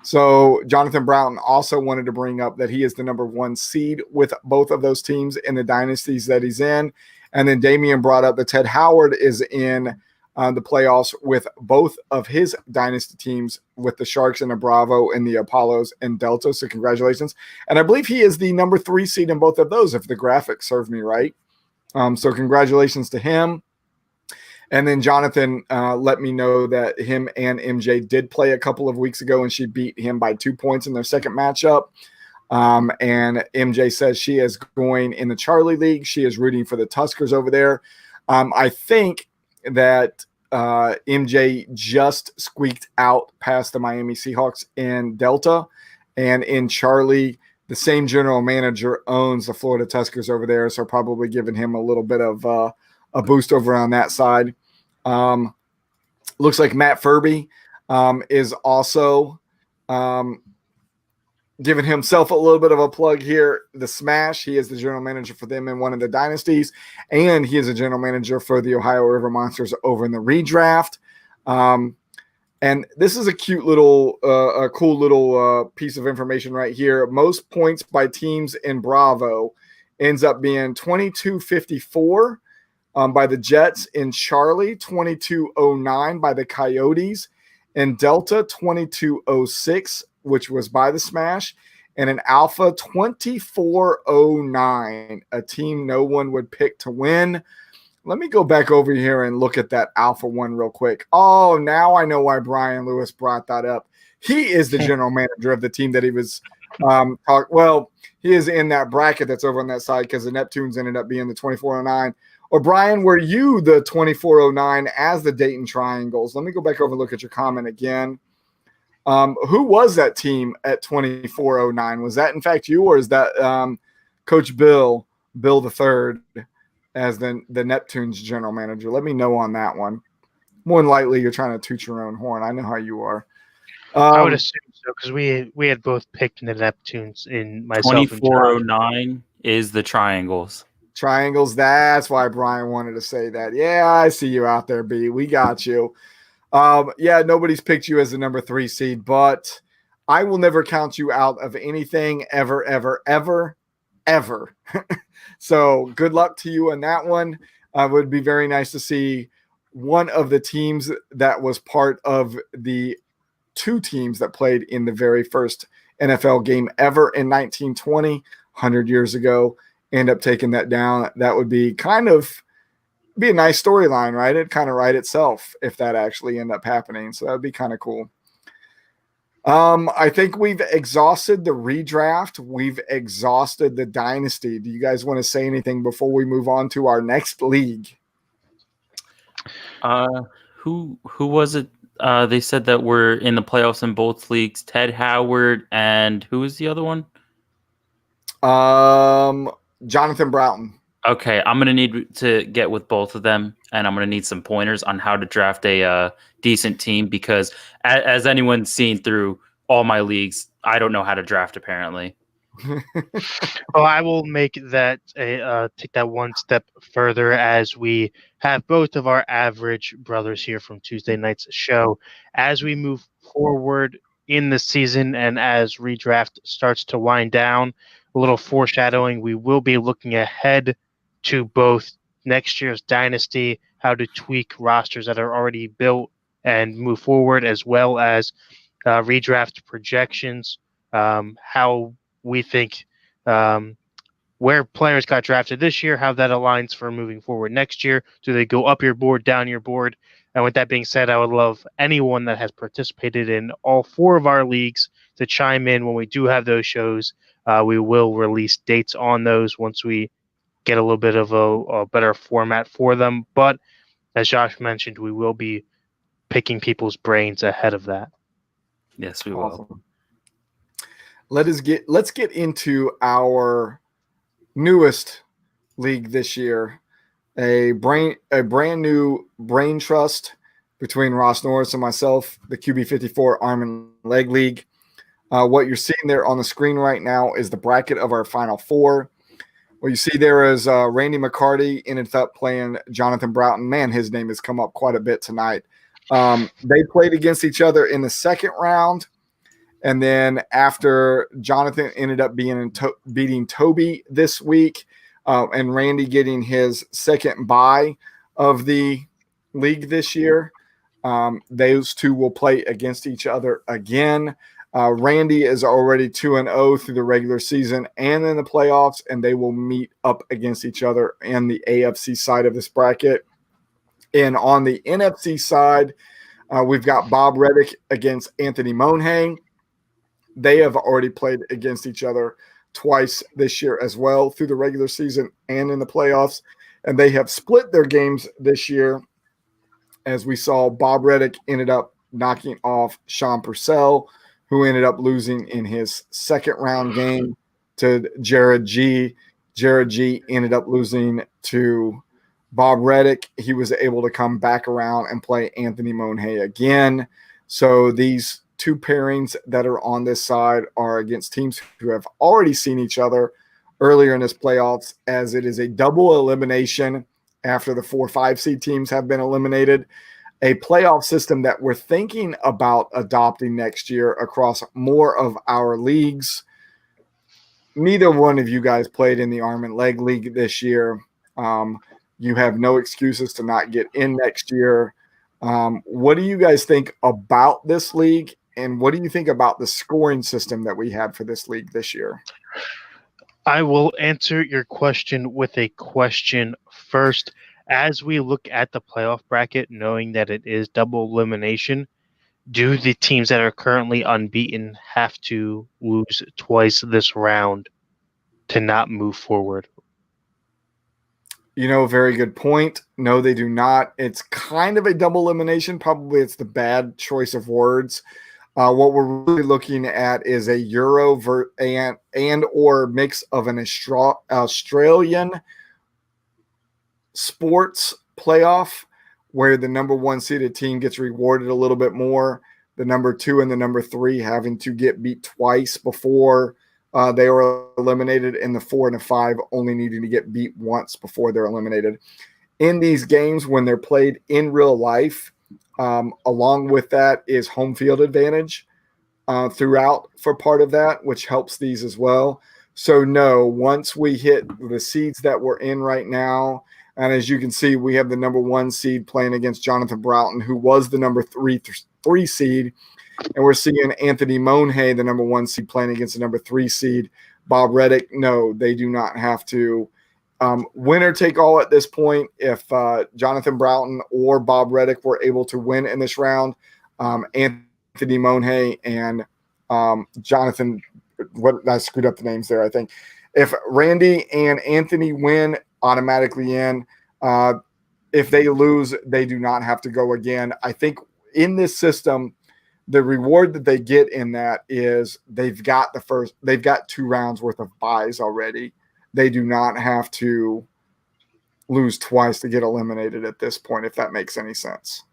So Jonathan Broughton also wanted to bring up that he is the number 1 seed with both of those teams in the dynasties that he's in. And then Damian brought up that Ted Howard is in the playoffs with both of his dynasty teams with the Sharks and the Bravo and the Apollos and Delta. So congratulations. And I believe he is the number 3 seed in both of those, if the graphics serve me right. So congratulations to him. And then Jonathan let me know that him and MJ did play a couple of weeks ago, and she beat him by 2 points in their second matchup. And MJ says she is going in the Charlie League. She is rooting for the Tuskers over there. I think that MJ just squeaked out past the Miami Seahawks in Delta. And in Charlie, the same general manager owns the Florida Tuskers over there, so probably giving him a little bit of a boost over on that side. Looks like Matt FRB is also giving himself a little bit of a plug here. The Smash, he is the general manager for them in one of the dynasties, and he is a general manager for the Ohio River Monsters over in the Redraft. And this is a cute little, a cool little piece of information right here. Most points by teams in Bravo ends up being 2254 by the Jets. In Charlie, 2209 by the Coyotes. In Delta, 2206, which was by the Smash. And in Alpha, 2409, a team no one would pick to win. Let me go back over here and look at that Alpha one real quick. Oh, now I know why Brian Lewis brought that up. He is the general manager of the team that he was well, he is in that bracket that's over on that side because the Neptunes ended up being the 2409. Or Brian, were you the 2409 as the Dayton Triangles? Let me go back over and look at your comment again. Who was that team at 2409? Was that in fact you, or is that Coach Bill the third as the Neptunes general manager? Let me know on that one. More than likely, you're trying to toot your own horn. I know how you are. I would assume so because we had both picked the Neptunes in myself. 2409 is the Triangles. Triangles. That's why Brian wanted to say that. Yeah, I see you out there, B. We got you. Yeah, nobody's picked you as the number 3 seed, but I will never count you out of anything ever, ever, ever, ever. So good luck to you on that one. It would be very nice to see one of the teams that was part of the 2 teams that played in the very first NFL game ever in 1920, 100 years ago, end up taking that down. That would be be a nice storyline, right? It'd kind of write itself if that actually ended up happening. So that would be kind of cool. I think we've exhausted the redraft. We've exhausted the dynasty. Do you guys want to say anything before we move on to our next league? Who was it? They said that we're in the playoffs in both leagues. Ted Howard and who was the other one? Jonathan Broughton. Okay, I'm gonna need to get with both of them, and I'm gonna need some pointers on how to draft a decent team because, as anyone's seen through all my leagues, I don't know how to draft apparently. Well, I will make that take that one step further as we have both of our average brothers here from Tuesday night's show. As we move forward in the season and as redraft starts to wind down, a little foreshadowing, we will be looking ahead to both next year's dynasty, how to tweak rosters that are already built and move forward, as well as redraft projections, how we think where players got drafted this year, how that aligns for moving forward next year. Do they go up your board, down your board? And with that being said, I would love anyone that has participated in all 4 of our leagues to chime in when we do have those shows. We will release dates on those once we get a little bit of a better format for them. But as Josh mentioned, we will be picking people's brains ahead of that. Yes, we will. Awesome. Let's get into our newest league this year, a brand new brain trust between Ross Norris and myself, the QB54 Arm and Leg League. What you're seeing there on the screen right now is the bracket of our final 4. What you see there is Randy McCarty ended up playing Jonathan Broughton. Man, his name has come up quite a bit tonight. They played against each other in the second round. And then after Jonathan ended up beating Toby this week and Randy getting his second bye of the league this year, those 2 will play against each other again. Randy is already 2-0 through the regular season and in the playoffs, and they will meet up against each other in the AFC side of this bracket. And on the NFC side, we've got Bob Reddick against Anthony Monhang. They have already played against each other twice this year as well through the regular season and in the playoffs. And they have split their games this year. As we saw, Bob Reddick ended up knocking off Sean Purcell, who ended up losing in his second round game to Jared G. Jared G ended up losing to Bob Reddick. He was able to come back around and play Anthony Monhang again. So these 2 pairings that are on this side are against teams who have already seen each other earlier in this playoffs, as it is a double elimination after the 4-5 seed teams have been eliminated. A playoff system that we're thinking about adopting next year across more of our leagues. Neither one of you guys played in the Arm and Leg League this year. You have no excuses to not get in next year. What do you guys think about this league? And what do you think about the scoring system that we had for this league this year? I will answer your question with a question first. As we look at the playoff bracket, knowing that it is double elimination, do the teams that are currently unbeaten have to lose twice this round to not move forward? Very good point. No, they do not. It's kind of a double elimination. Probably it's the bad choice of words. What we're really looking at is a Euro and or mix of an Australian sports playoff where the number 1 seeded team gets rewarded a little bit more. The number 2 and the number 3 having to get beat twice before they were eliminated, and the 4 and the 5 only needing to get beat once before they're eliminated. In these games, when they're played in real life, along with that is home field advantage throughout for part of that, which helps these as well. So no, once we hit the seeds that we're in right now, And as you can see, we have the number 1 seed playing against Jonathan Broughton, who was the number 3 seed. And we're seeing Anthony Monhang, the number 1 seed, playing against the number 3 seed, Bob Reddick. No, they do not have to. Winner take all at this point. If Jonathan Broughton or Bob Reddick were able to win in this round, Anthony Monhang and Jonathan, I screwed up the names there, I think. If Randy and Anthony win, automatically in. If they lose, they do not have to go again. I think in this system, the reward that they get in that is they've got 2 rounds worth of buys already. They do not have to lose twice to get eliminated at this point, if that makes any sense.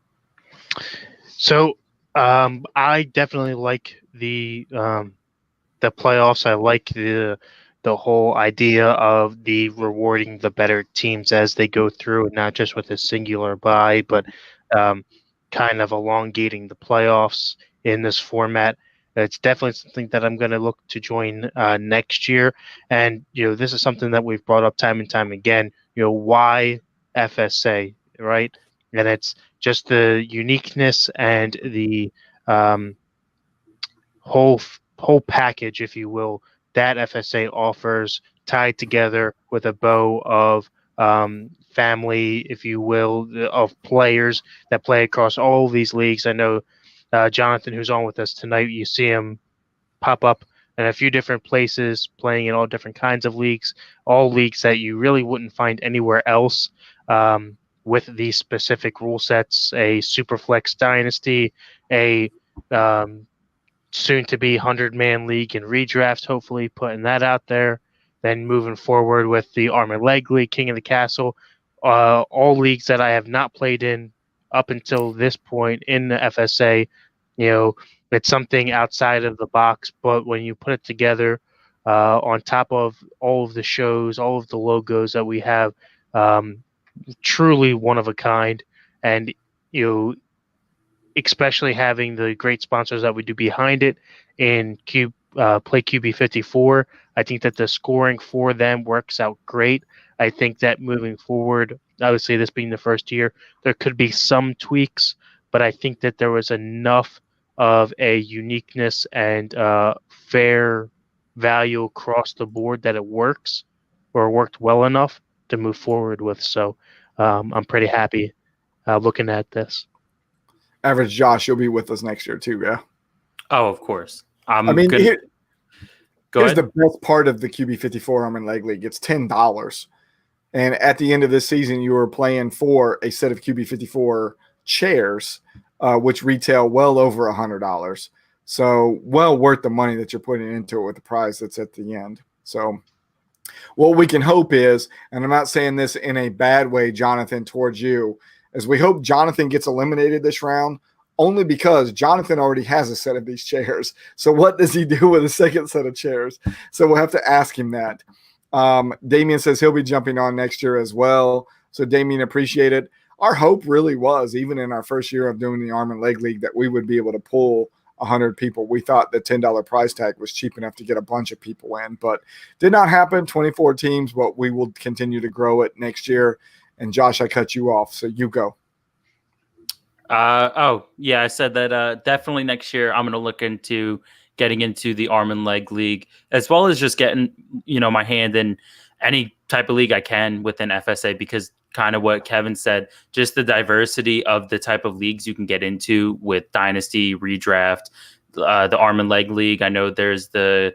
So I definitely like the playoffs. I like the whole idea of the rewarding the better teams as they go through, and not just with a singular bye, but kind of elongating the playoffs in this format. It's definitely something that I'm going to look to join next year. And, this is something that we've brought up time and time again, why FSA, right? And it's just the uniqueness and the whole package, if you will, that FSA offers, tied together with a bow of family, if you will, of players that play across all of these leagues. I know Jonathan, who's on with us tonight, you see him pop up in a few different places, playing in all different kinds of leagues, all leagues that you really wouldn't find anywhere else, with these specific rule sets, a Superflex Dynasty, a soon-to-be 100-man league in Redraft, hopefully putting that out there. Then moving forward with the Arm and Leg League, King of the Castle, all leagues that I have not played in up until this point in the FSA. It's something outside of the box, but when you put it together on top of all of the shows, all of the logos that we have, truly one of a kind. And especially having the great sponsors that we do behind it in Play QB54, I think that the scoring for them works out great. I think that moving forward, obviously this being the first year, there could be some tweaks, but I think that there was enough of a uniqueness and fair value across the board that it works, or worked well enough to move forward with. So I'm pretty happy looking at this. Average Josh, you'll be with us next year too, yeah? Oh, of course. Here's ahead. The best part of the QB54 Arm and Leg League. It's $10. And at the end of this season, you are playing for a set of QB54 chairs, which retail well over $100. So well worth the money that you're putting into it with the prize that's at the end. So what we can hope is, and I'm not saying this in a bad way, Jonathan, towards you, is we hope Jonathan gets eliminated this round, only because Jonathan already has a set of these chairs. So what does he do with a second set of chairs? So we'll have to ask him that. Damien says he'll be jumping on next year as well. So Damien, appreciate it. Our hope really was, even in our first year of doing the Arm and Leg League, that we would be able to pull 100 people. We thought the $10 price tag was cheap enough to get a bunch of people in, but did not happen. 24 teams, but we will continue to grow it next year. And Josh, I cut you off, so you go. I said that definitely next year I'm going to look into getting into the Arm and Leg League, as well as just getting, my hand in any type of league I can within FSA, because kind of what Kevin said, just the diversity of the type of leagues you can get into with Dynasty, Redraft, the Arm and Leg League. I know there's the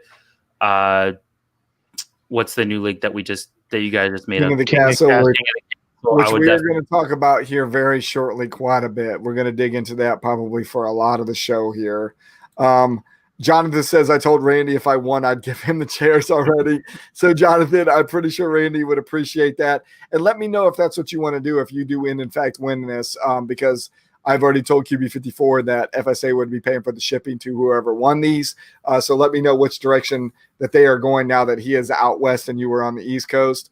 what's the new league that you guys just made King up? of the Castle, which we are going to talk about here very shortly, quite a bit. We're going to dig into that probably for a lot of the show here. Jonathan says, I told Randy if I won, I'd give him the chairs already. So, Jonathan, I'm pretty sure Randy would appreciate that. And let me know if that's what you want to do, if you do in fact win this, because I've already told QB54 that FSA would be paying for the shipping to whoever won these. So let me know which direction that they are going now that he is out west and you were on the East Coast.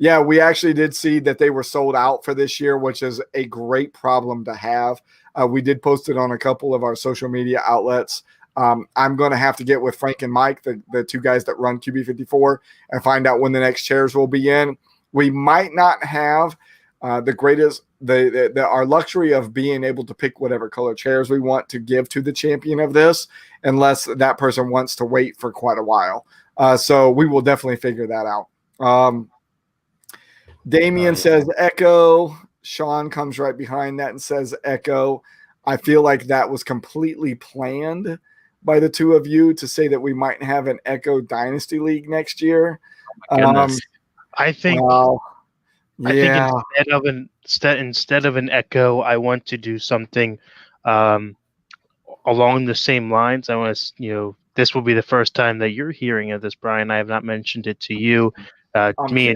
Yeah, we actually did see that they were sold out for this year, which is a great problem to have. We did post it on a couple of our social media outlets. I'm going to have to get with Frank and Mike, the two guys that run QB54, and find out when the next chairs will be in. We might not have the greatest our luxury of being able to pick whatever color chairs we want to give to the champion of this, unless that person wants to wait for quite a while. So we will definitely figure that out. Damien says Echo. Sean comes right behind that and says Echo. I feel like that was completely planned by the two of you to say that we might have an Echo Dynasty League next year. I think. Wow. I think instead of an Echo, I want to do something along the same lines. I want to, this will be the first time that you're hearing of this, Brian. I have not mentioned it to you. Me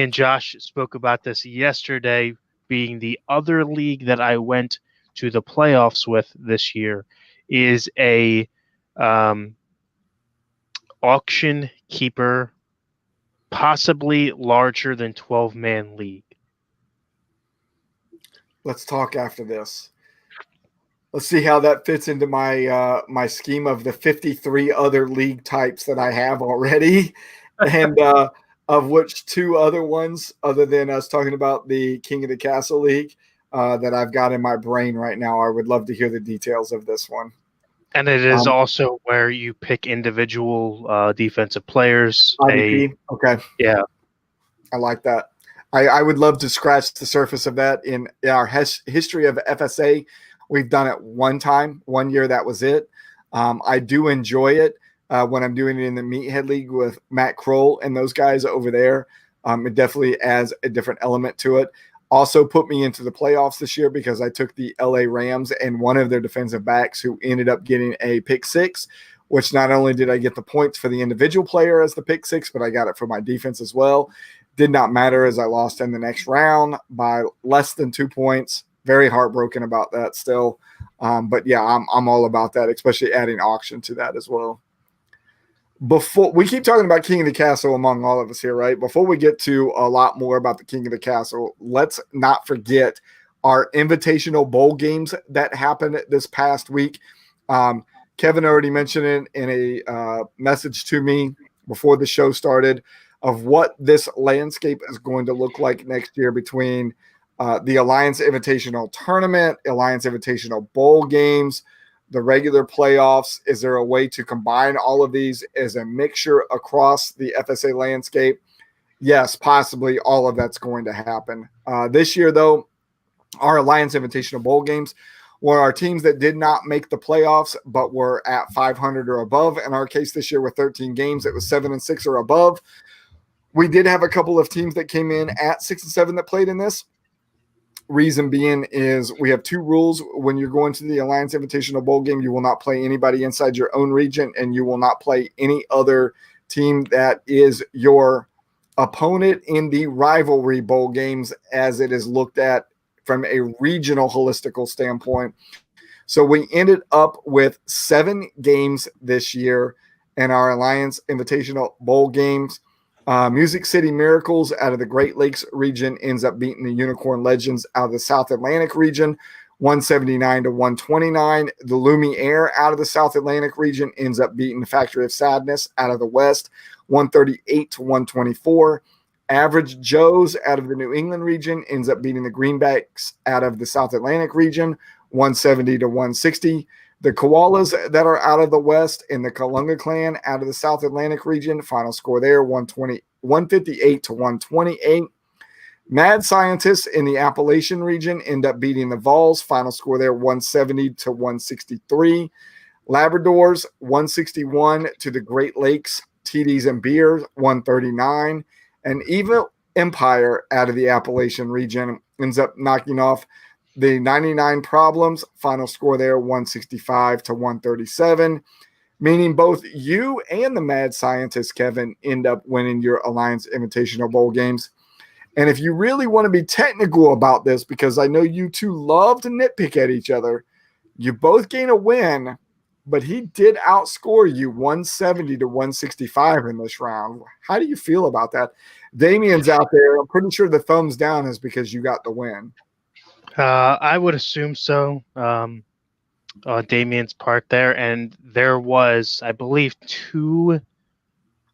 and Josh spoke about this yesterday, being the other league that I went to the playoffs with this year is a auction keeper, possibly larger than 12-man league. Let's talk after this. Let's see how that fits into my my scheme of the 53 other league types that I have already, and of which two other ones, other than us talking about the King of the Castle League, that I've got in my brain right now. I would love to hear the details of this one. And it is also where you pick individual defensive players. IDP? Okay. Yeah. I like that. I would love to scratch the surface of that in our history of FSA. We've done it one time, 1 year. That was it. I do enjoy it when I'm doing it in the Meathead League with Matt Kroll and those guys over there. It definitely adds a different element to it. Also put me into the playoffs this year because I took the LA Rams and one of their defensive backs who ended up getting a pick six, which not only did I get the points for the individual player as the pick six, but I got it for my defense as well. Did not matter as I lost in the next round by less than 2 points. Very heartbroken about that still. But yeah, I'm all about that, especially adding auction to that as well. Before we keep talking about King of the Castle among all of us here, right? Before we get to a lot more about the King of the Castle, let's not forget our invitational bowl games that happened this past week. Kevin already mentioned it in a message to me before the show started of what this landscape is going to look like next year between the Alliance Invitational Tournament, Alliance Invitational Bowl games, the regular playoffs. Is there a way to combine all of these as a mixture across the FSA landscape? Yes, possibly all of that's going to happen. This year, though, our Alliance Invitational Bowl games were our teams that did not make the playoffs but were at 500 or above. In our case this year with 13 games, it was 7-6 or above. We did have a couple of teams that came in at 6-7 that played in this. Reason being is we have two rules. When you're going to the Alliance Invitational Bowl game, you will not play anybody inside your own region, and you will not play any other team that is your opponent in the Rivalry Bowl games as it is looked at from a regional holistical standpoint. So we ended up with 7 games this year in our Alliance Invitational Bowl games. Music City Miracles out of the Great Lakes region ends up beating the Unicorn Legends out of the South Atlantic region, 179-129. The Lumiere out of the South Atlantic region ends up beating the Factory of Sadness out of the West, 138-124. Average Joe's out of the New England region ends up beating the Greenbacks out of the South Atlantic region, 170-160. The Koalas that are out of the West and the Kalunga Clan out of the South Atlantic region, final score there, 158-128. Mad Scientists in the Appalachian region end up beating the Vols, final score there, 170-163. Labradors, 161 to the Great Lakes, TDs and Beers, 139. And Evil Empire out of the Appalachian region ends up knocking off the 99 Problems, final score there, 165-137, meaning both you and the Mad Scientist, Kevin, end up winning your Alliance Invitational Bowl games. And if you really want to be technical about this, because I know you two love to nitpick at each other, you both gain a win, but he did outscore you 170-165 in this round. How do you feel about that? Damien's out there. I'm pretty sure the thumbs down is because you got the win. I would assume so, on Damien's part there. And there was, I believe, two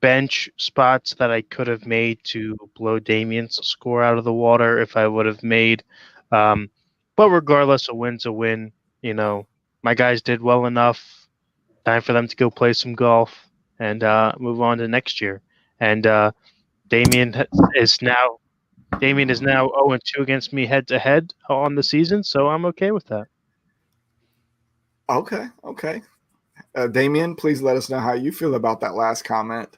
bench spots that I could have made to blow Damien's score out of the water if I would have made. But regardless, a win's a win. You know, my guys did well enough. Time for them to go play some golf and move on to next year. And Damien is now 0-2 against me head to head on the season, so I'm okay with that. Okay. Damien, please let us know how you feel about that last comment.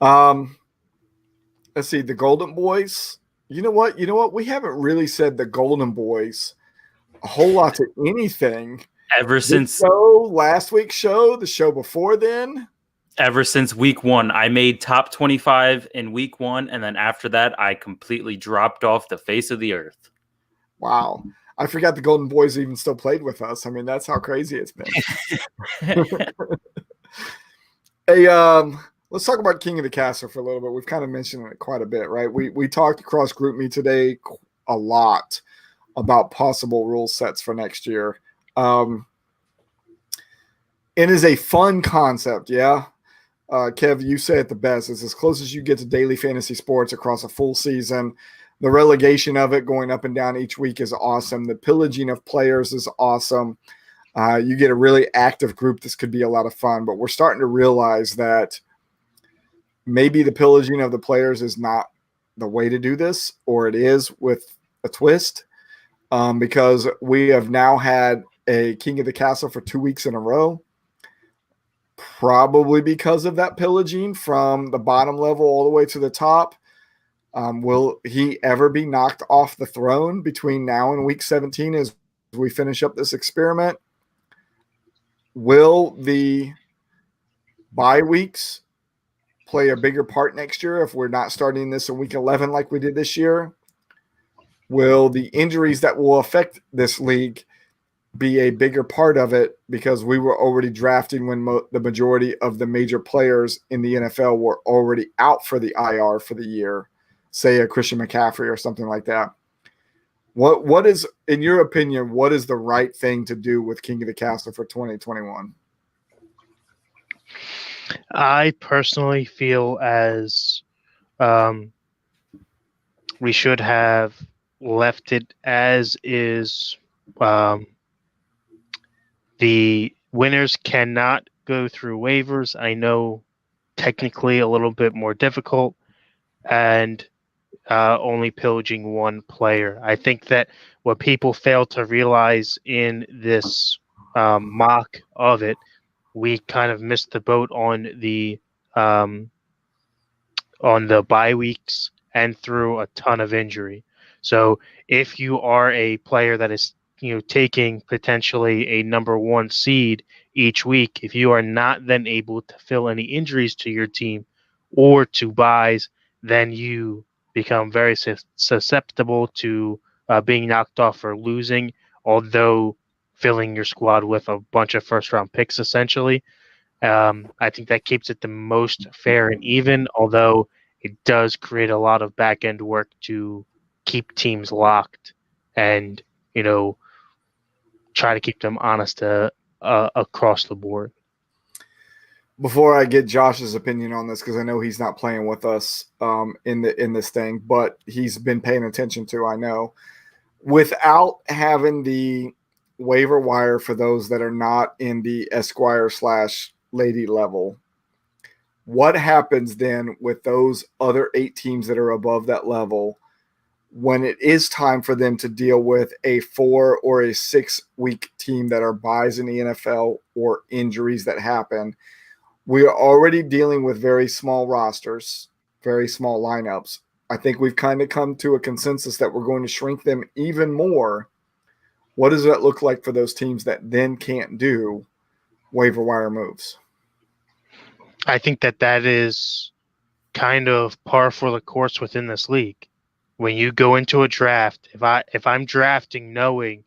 Let's see, the Golden Boys. You know what? We haven't really said the Golden Boys a whole lot to anything. Ever since last week's show, the show before then. Ever since week 1, I made top 25 in week 1, and then after that, I completely dropped off the face of the earth. Wow. I forgot the Golden Boys even still played with us. I mean, that's how crazy it's been. Hey, let's talk about King of the Castle for a little bit. We've kind of mentioned it quite a bit, right? We talked across GroupMe today a lot about possible rule sets for next year. It is a fun concept, yeah. Kev, you say it the best. It's as close as you get to daily fantasy sports across a full season. The relegation of it going up and down each week is awesome. The pillaging of players is awesome. You get a really active group. This could be a lot of fun, but we're starting to realize that maybe the pillaging of the players is not the way to do this, or it is with a twist, because we have now had a King of the Castle for 2 weeks in a row, probably because of that pillaging from the bottom level all the way to the top. Will he ever be knocked off the throne between now and week 17 as we finish up this experiment? Will the bye weeks play a bigger part next year if we're not starting this in week 11 like we did this year? Will the injuries that will affect this league be a bigger part of it because we were already drafting when the majority of the major players in the NFL were already out for the IR for the year, say a Christian McCaffrey or something like that? What is, in your opinion, what is the right thing to do with King of the Castle for 2021? I personally feel as we should have left it as is. The winners cannot go through waivers. I know technically a little bit more difficult, and only pillaging one player. I think that what people fail to realize in this mock of it, we kind of missed the boat on the bye weeks and through a ton of injury. So if you are a player that is taking potentially a number 1 seed each week, if you are not then able to fill any injuries to your team or to buys, then you become very susceptible to being knocked off or losing, although filling your squad with a bunch of first-round picks, essentially. I think that keeps it the most fair and even, although it does create a lot of back-end work to keep teams locked and, try to keep them honest across the board. Before I get Josh's opinion on this, because I know he's not playing with us in this thing, but he's been paying attention to, I know. Without having the waiver wire for those that are not in the Esquire/Lady level, what happens then with those other 8 teams that are above that level when it is time for them to deal with a 4 or a 6 week team that are buys in the NFL or injuries that happen? We are already dealing with very small rosters, very small lineups. I think we've kind of come to a consensus that we're going to shrink them even more. What does that look like for those teams that then can't do waiver wire moves? I think that is kind of par for the course within this league. When you go into a draft, if I'm drafting knowing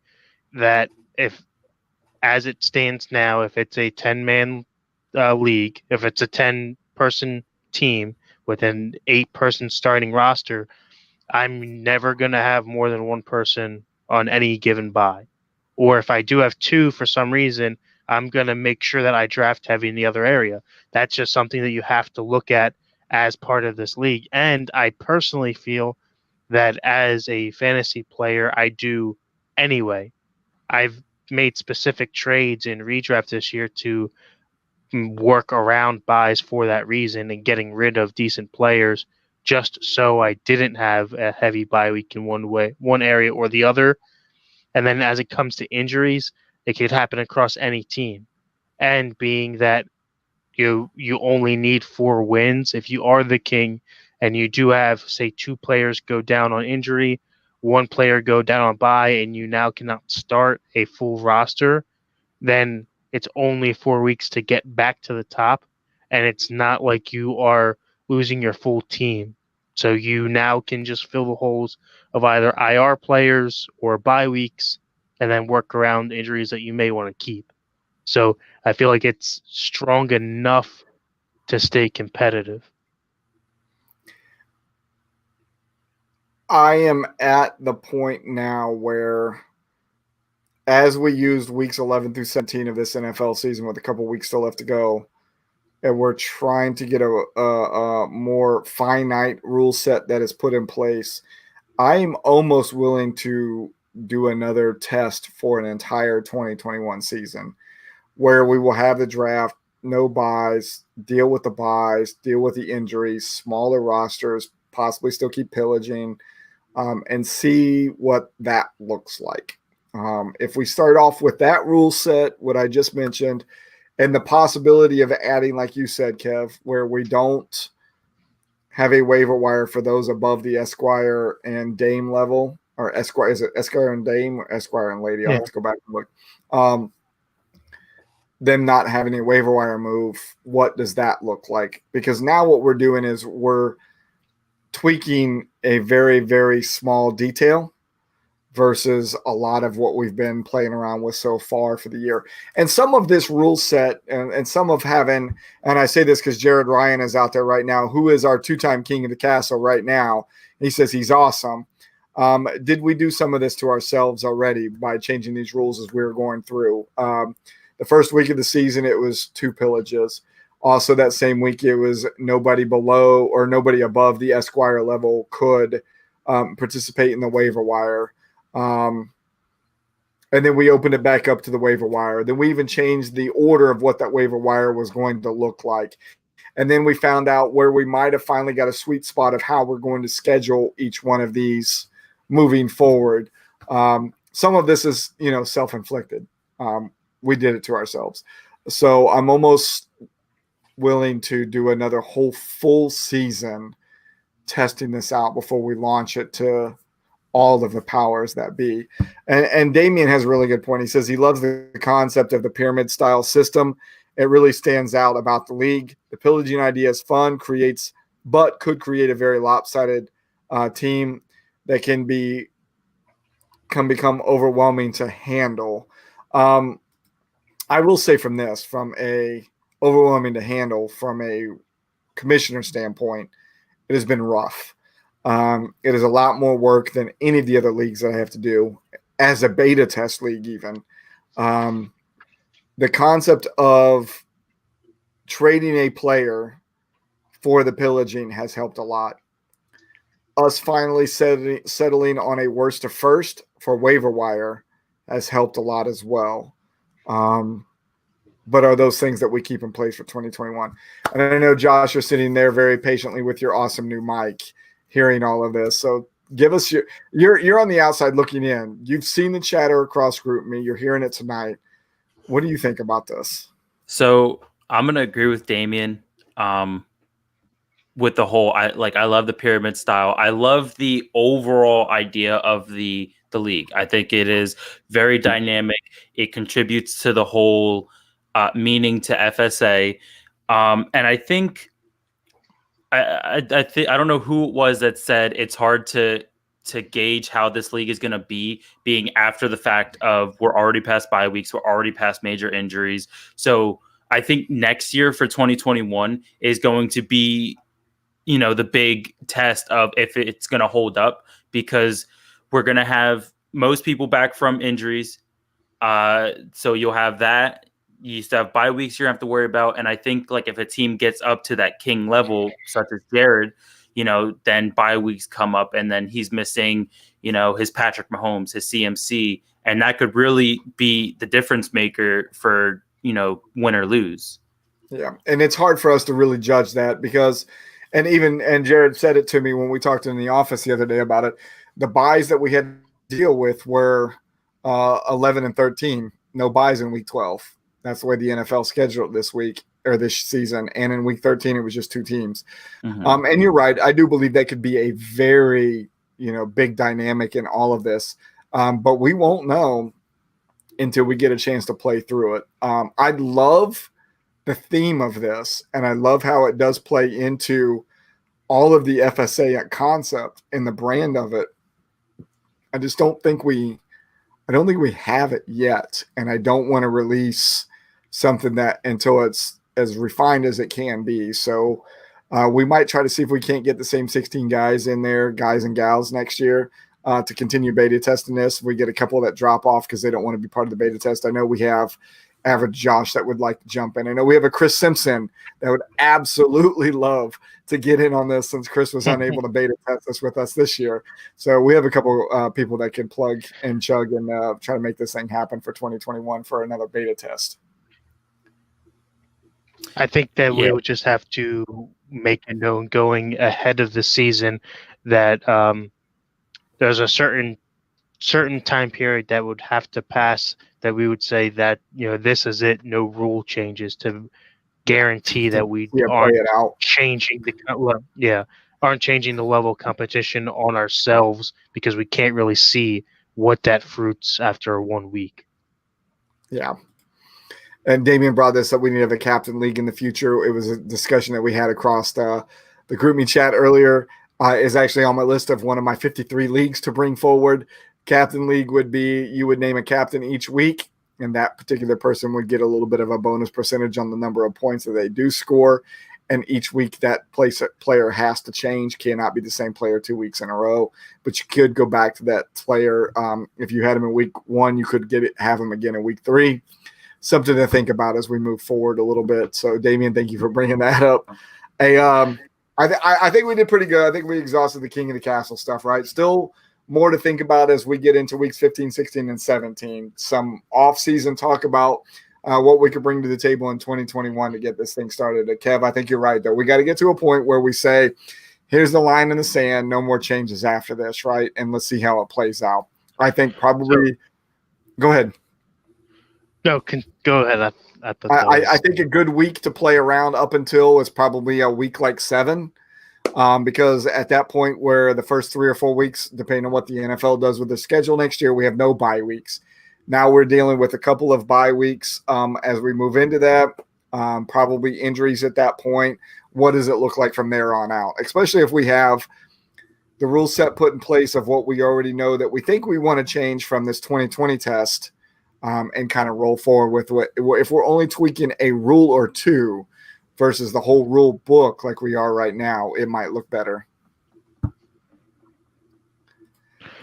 that if, as it stands now, if it's a 10-man league, if it's a 10-person team with an 8-person starting roster, I'm never going to have more than one person on any given buy. Or if I do have 2 for some reason, I'm going to make sure that I draft heavy in the other area. That's just something that you have to look at as part of this league. And I personally feel that as a fantasy player, I do anyway. I've made specific trades in redraft this year to work around buys for that reason and getting rid of decent players just so I didn't have a heavy bye week in one area or the other. And then as it comes to injuries, it could happen across any team. And being that you only need 4 wins, if you are the king and you do have, say, 2 players go down on injury, 1 player go down on bye, and you now cannot start a full roster, then it's only 4 weeks to get back to the top, and it's not like you are losing your full team. So you now can just fill the holes of either IR players or bye weeks, and then work around injuries that you may want to keep. So I feel like it's strong enough to stay competitive. I am at the point now where, as we used weeks 11 through 17 of this NFL season with a couple weeks still left to go, and we're trying to get a more finite rule set that is put in place, I am almost willing to do another test for an entire 2021 season where we will have the draft, no buys, deal with the buys, deal with the injuries, smaller rosters, possibly still keep pillaging, and see what that looks like. If we start off with that rule set, what I just mentioned, and the possibility of adding, like you said, Kev, where we don't have a waiver wire for those above the Esquire and Dame level, or Esquire, is it Esquire and Dame or Esquire and Lady? I'll have to go back and look. Them not having a waiver wire move, what does that look like? Because now what we're doing is we're tweaking a very, very small detail versus a lot of what we've been playing around with so far for the year. And some of this rule set and some of having, and I say this because Jared Ryan is out there right now, who is our 2-time king of the castle right now. He says he's awesome. Did we do some of this to ourselves already by changing these rules as we were going through? The first week of the season, it was 2 pillages. Also, that same week, it was nobody below or nobody above the Esquire level could participate in the waiver wire. And then we opened it back up to the waiver wire. Then we even changed the order of what that waiver wire was going to look like. And then we found out where we might have finally got a sweet spot of how we're going to schedule each one of these moving forward. Some of this is, self-inflicted. We did it to ourselves. So I'm almost willing to do another whole full season testing this out before we launch it to all of the powers that be. And Damien has a really good point. He says he loves the concept of the pyramid style system. It really stands out about the league. The pillaging idea is fun, but could create a very lopsided team that can become overwhelming to handle. I will say from a overwhelming to handle from a commissioner standpoint, it has been rough. It is a lot more work than any of the other leagues that I have to do as a beta test league even. The concept of trading a player for the pillaging has helped a lot. Us finally settling on a worst to first for waiver wire has helped a lot as well. But are those things that we keep in place for 2021? And I know, Josh, you're sitting there very patiently with your awesome new mic, hearing all of this. So give us you're on the outside looking in. You've seen the chatter across GroupMe. You're hearing it tonight. What do you think about this? So I'm going to agree with Damien with the whole, I love the pyramid style. I love the overall idea of the league. I think it is very dynamic. It contributes to the whole meaning to FSA. And I think, I don't know who it was that said it's hard to gauge how this league is going to be being after the fact of we're already past bye weeks. We're already past major injuries. So I think next year for 2021 is going to be, the big test of if it's going to hold up, because we're going to have most people back from injuries. So you'll have that. you used to have bye weeks you have to worry about. And I think like if a team gets up to that king level, such as Jared, then bye weeks come up and then he's missing, his Patrick Mahomes, his CMC, and that could really be the difference maker for, win or lose. Yeah. And it's hard for us to really judge that because, and Jared said it to me when we talked in the office the other day about it, the buys that we had to deal with were 11 and 13, no buys in week 12. That's the way the NFL scheduled this week or this season. And in week 13, it was just 2 teams. Mm-hmm. And you're right. I do believe that could be a very, big dynamic in all of this. But we won't know until we get a chance to play through it. I love the theme of this, and I love how it does play into all of the FSA concept and the brand of it. I just don't think we have it yet, and I don't want to release something that until it's as refined as it can be. So we might try to see if we can't get the same 16 guys in there, guys and gals, next year to continue beta testing this. We get a couple that drop off because they don't want to be part of the beta test. I know we have Average Josh that would like to jump in. I know we have a Chris Simpson that would absolutely love to get in on this since Chris was unable to beta test this with us this year. So we have a couple people that can plug and chug and try to make this thing happen for 2021 for another beta test. I think that we would just have to make it known going ahead of the season that there's a certain time period that would have to pass that we would say that this is it, no rule changes, to guarantee that we aren't changing aren't changing the level of competition on ourselves because we can't really see what that fruits after 1 week. Yeah. And Damian brought this up. We need to have a captain league in the future. It was a discussion that we had across the GroupMe chat earlier. Is actually on my list of one of my 53 leagues to bring forward. Captain league would be you would name a captain each week, and that particular person would get a little bit of a bonus percentage on the number of points that they do score. And each week that player has to change, cannot be the same player 2 weeks in a row. But you could go back to that player. If you had him in week 1, you could have him again in week 3. Something to think about as we move forward a little bit. So, Damian, thank you for bringing that up. I think we did pretty good. I think we exhausted the King of the Castle stuff, right? Still more to think about as we get into weeks 15, 16, and 17. Some off-season talk about what we could bring to the table in 2021 to get this thing started. Kev, I think you're right, though. We got to get to a point where we say, here's the line in the sand, no more changes after this, right? And let's see how it plays out. I think probably – go ahead. No, go ahead. I think a good week to play around up until is probably a week like 7, because at that point where the first 3 or 4 weeks, depending on what the NFL does with their schedule next year, we have no bye weeks. Now we're dealing with a couple of bye weeks as we move into that, probably injuries at that point. What does it look like from there on out, especially if we have the rule set put in place of what we already know that we think we want to change from this 2020 test. And kind of roll forward with if we're only tweaking a rule or 2 versus the whole rule book like we are right now, it might look better.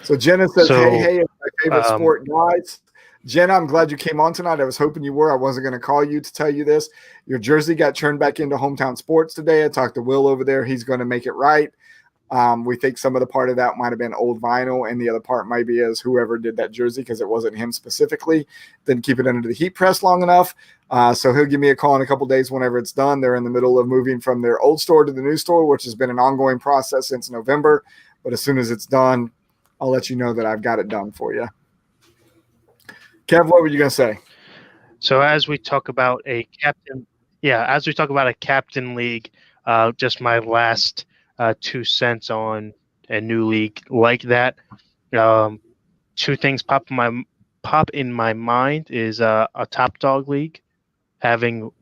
So Jenna says, hey, it's my favorite sport, guys. Jenna, I'm glad you came on tonight. I was hoping you were. I wasn't going to call you to tell you this. Your jersey got turned back into Hometown Sports today. I talked to Will over there. He's going to make it right. We think some of the part of that might have been old vinyl, and the other part might be as whoever did that jersey, because it wasn't him specifically, didn't keep it under the heat press long enough. So he'll give me a call in a couple days whenever it's done. They're in the middle of moving from their old store to the new store, which has been an ongoing process since November. But as soon as it's done, I'll let you know that I've got it done for you. Kev, what were you going to say? So as we talk about a captain league, just my last 2 cents on a new league like that. 2 things pop in my mind is a top dog league, having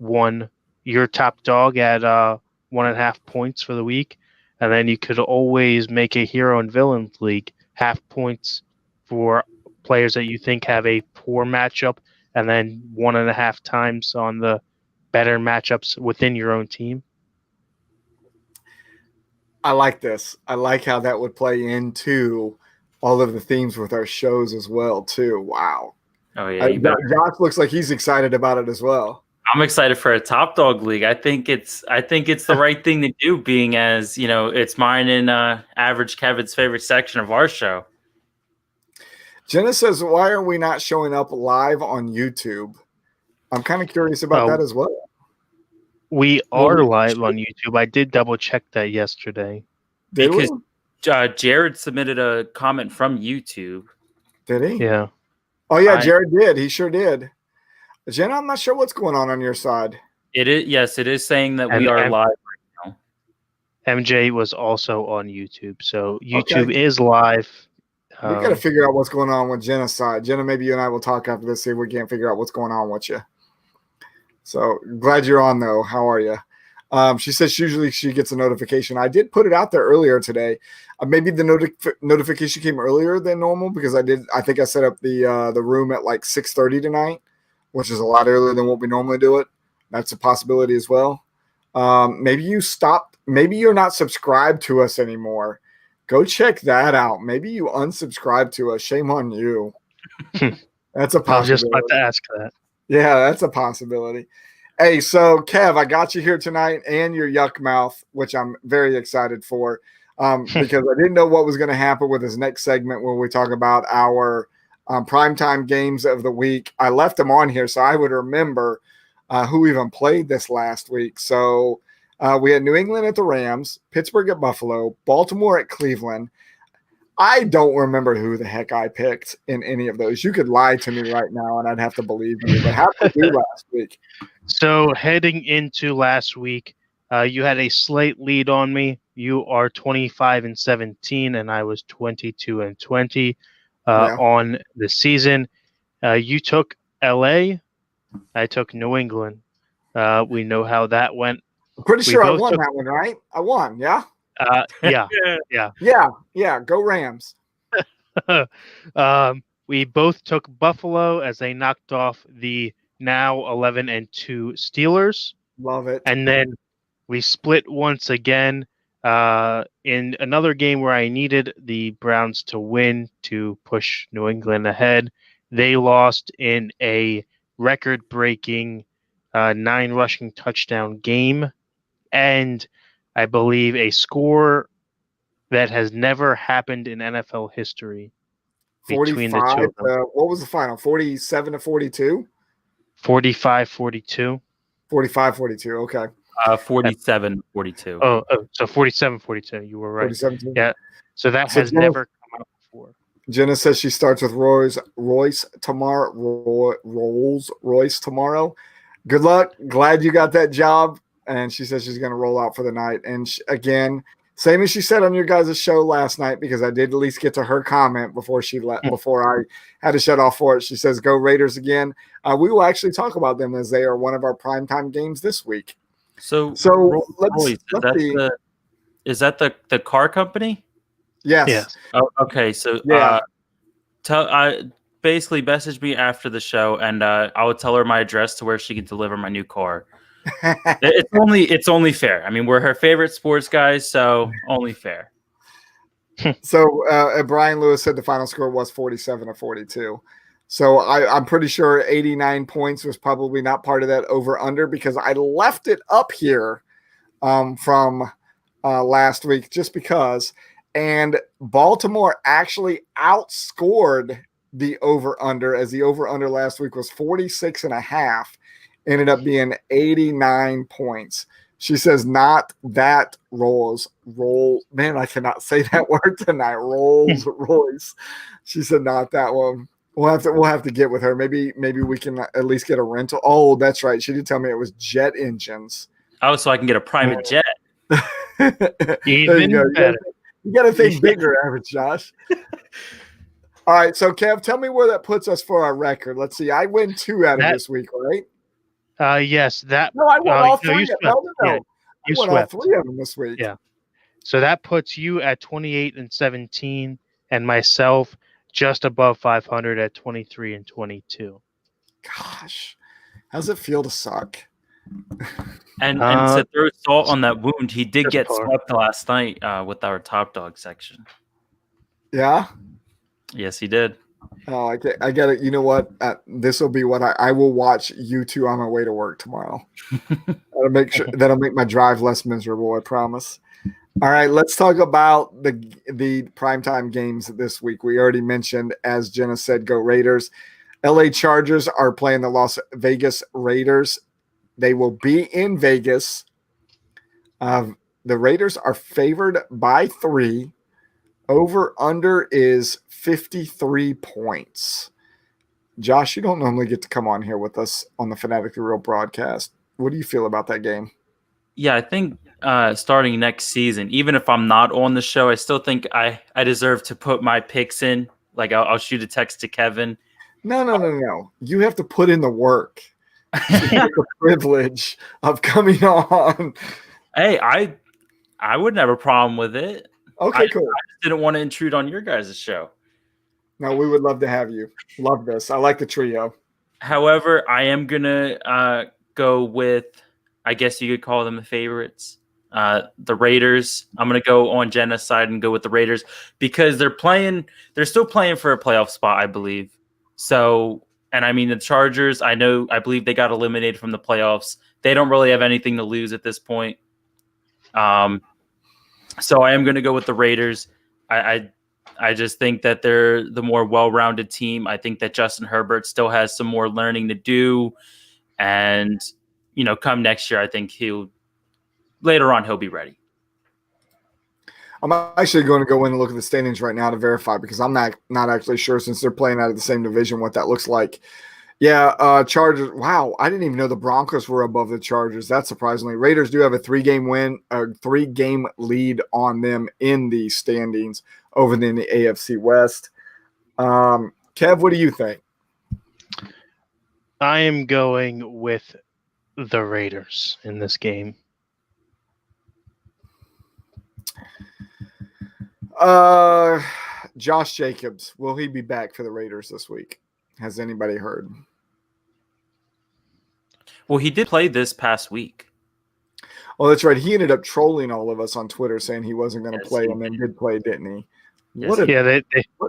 your top dog at 1.5 points for the week, and then you could always make a hero and villains league, half points for players that you think have a poor matchup, and then 1.5 times on the better matchups within your own team. I like this. I like how that would play into all of the themes with our shows as well, too. Wow. Oh yeah, you better. Josh looks like he's excited about it as well. I'm excited for a top dog league. I think it's the right thing to do, being as it's mine and Average Kevin's favorite section of our show. Jenna says, "Why are we not showing up live on YouTube?" I'm kind of curious about that as well. We are live on YouTube. I did double check that yesterday. Because Jared submitted a comment from YouTube. Did he? Yeah. Oh yeah, Jared did. He sure did. Jenna, I'm not sure what's going on your side. It is, yes, it is saying that we are live right now. MJ was also on YouTube, so YouTube is live. We got to figure out what's going on with Jenna's side. Jenna, maybe you and I will talk after this, see if we can't figure out what's going on with you. So glad you're on, though. How are you? She says usually she gets a notification. I did put it out there earlier today. Maybe the notification came earlier than normal because I think I set up the room at like 6:30 tonight, which is a lot earlier than what we normally do it. That's a possibility as well. Maybe you stopped. Maybe you're not subscribed to us anymore. Go check that out. Maybe you unsubscribed to us. Shame on you. That's a possibility. I was just about to ask that. Yeah, that's a possibility. Hey, so Kev, I got you here tonight and your yuck mouth, which I'm very excited for because I didn't know what was going to happen with this next segment when we talk about our primetime games of the week. I left them on here so I would remember who even played this last week. So we had New England at the Rams, Pittsburgh at Buffalo, Baltimore at Cleveland. I don't remember who the heck I picked in any of those. You could lie to me right now and I'd have to believe you. But how did you do last week? So heading into last week, you had a slight lead on me. You are 25-17, and I was 22-20 on the season. You took LA. I took New England. We know how that went. I'm pretty sure I won that one, right? I won, yeah? Yeah. Go Rams. We both took Buffalo as they knocked off the now 11-2 Steelers. Love it. And then we split once again in another game where I needed the Browns to win to push New England ahead. They lost in a record-breaking 9 rushing touchdown game, and I believe a score that has never happened in NFL history between the two of them. What was the final? 47-42? 45-42. 45-42, okay. 47-42. Oh, so 47-42. You were right. 47-42. Yeah. So that has never come out before. Jenna says she starts with Royce tomorrow. Royce tomorrow. Good luck. Glad you got that job. And she says she's going to roll out for the night. And again, same as she said on your guys' show last night, because I did at least get to her comment before I had to shut off for it. She says, "Go Raiders again." We will actually talk about them as they are one of our primetime games this week. So let's see. Is that the car company? Yes. Oh, okay. So basically message me after the show, and I will tell her my address to where she can deliver my new car. It's only fair. I mean, we're her favorite sports guys, so only fair. So Brian Lewis said the final score was 47-42. So I'm pretty sure 89 points was probably not part of that over-under because I left it up here from last week just because. And Baltimore actually outscored the over-under, as the over-under last week was 46.5. Ended up being 89 points. She says, "Not that Rolls. Man, I cannot say that word tonight. Rolls Royce." She said, "Not that one." We'll have to get with her. Maybe we can at least get a rental. Oh, that's right. She did tell me it was jet engines. Oh, so I can get a private jet. Even better. You got to think bigger, Average Josh. All right, so Kev, tell me where that puts us for our record. Let's see. I win 2 out of this week, right? Yes, that. No, I won all 3. You swept. No. You won swept. all 3 of them this week. Yeah. So that puts you at 28-17, and myself just above 500 at 23-22. Gosh, how's it feel to suck? And to throw salt on that wound, he did get swept last night with our top dog section. Yeah. Yes, he did. Oh, I get it. You know what? This will be what I will watch you two on my way to work tomorrow. That'll make my drive less miserable. I promise. All right, let's talk about the primetime games this week. We already mentioned, as Jenna said, go Raiders. LA Chargers are playing the Las Vegas Raiders. They will be in Vegas. The Raiders are favored by 3. Over under is 53 points. Josh, you don't normally get to come on here with us on the Fanatically Real broadcast. What do you feel about that game? Yeah, I think starting next season, even if I'm not on the show, I still think I deserve to put my picks in. Like I'll shoot a text to Kevin. No. You have to put in the work. You get the privilege of coming on. Hey, I wouldn't have a problem with it. Okay, cool. I just didn't want to intrude on your guys' show. No, we would love to have you. Love this. I like the trio. However, I am gonna go with, I guess you could call them the favorites, the Raiders. I'm gonna go on Jenna's side and go with the Raiders because they're still playing for a playoff spot, I believe. So, and I mean the Chargers, I believe they got eliminated from the playoffs. They don't really have anything to lose at this point. So I am going to go with the Raiders. I just think that they're the more well-rounded team. I think that Justin Herbert still has some more learning to do. And, come next year, I think later on he'll be ready. I'm actually going to go in and look at the standings right now to verify because I'm not actually sure since they're playing out of the same division what that looks like. Yeah, Chargers. Wow, I didn't even know the Broncos were above the Chargers. That's surprisingly. Raiders do have a 3-game lead on them in the standings over in the AFC West. Kev, what do you think? I am going with the Raiders in this game. Josh Jacobs, will he be back for the Raiders this week? Has anybody heard? Well, he did play this past week. Oh, that's right. He ended up trolling all of us on Twitter saying he wasn't going to play and then did play, didn't he? Yes,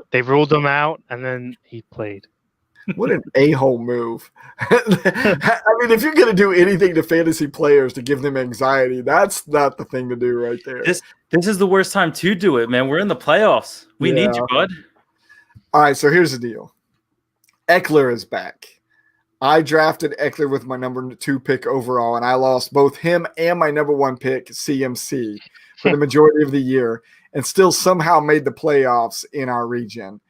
they ruled him out and then he played. What an a-hole move. I mean, if you're going to do anything to fantasy players to give them anxiety, that's not the thing to do right there. This is the worst time to do it, man. We're in the playoffs. We need you, bud. All right, so here's the deal. Eckler is back. I drafted Eckler with my number 2 pick overall, and I lost both him and my number 1 pick, CMC, for the majority of the year, and still somehow made the playoffs in our region.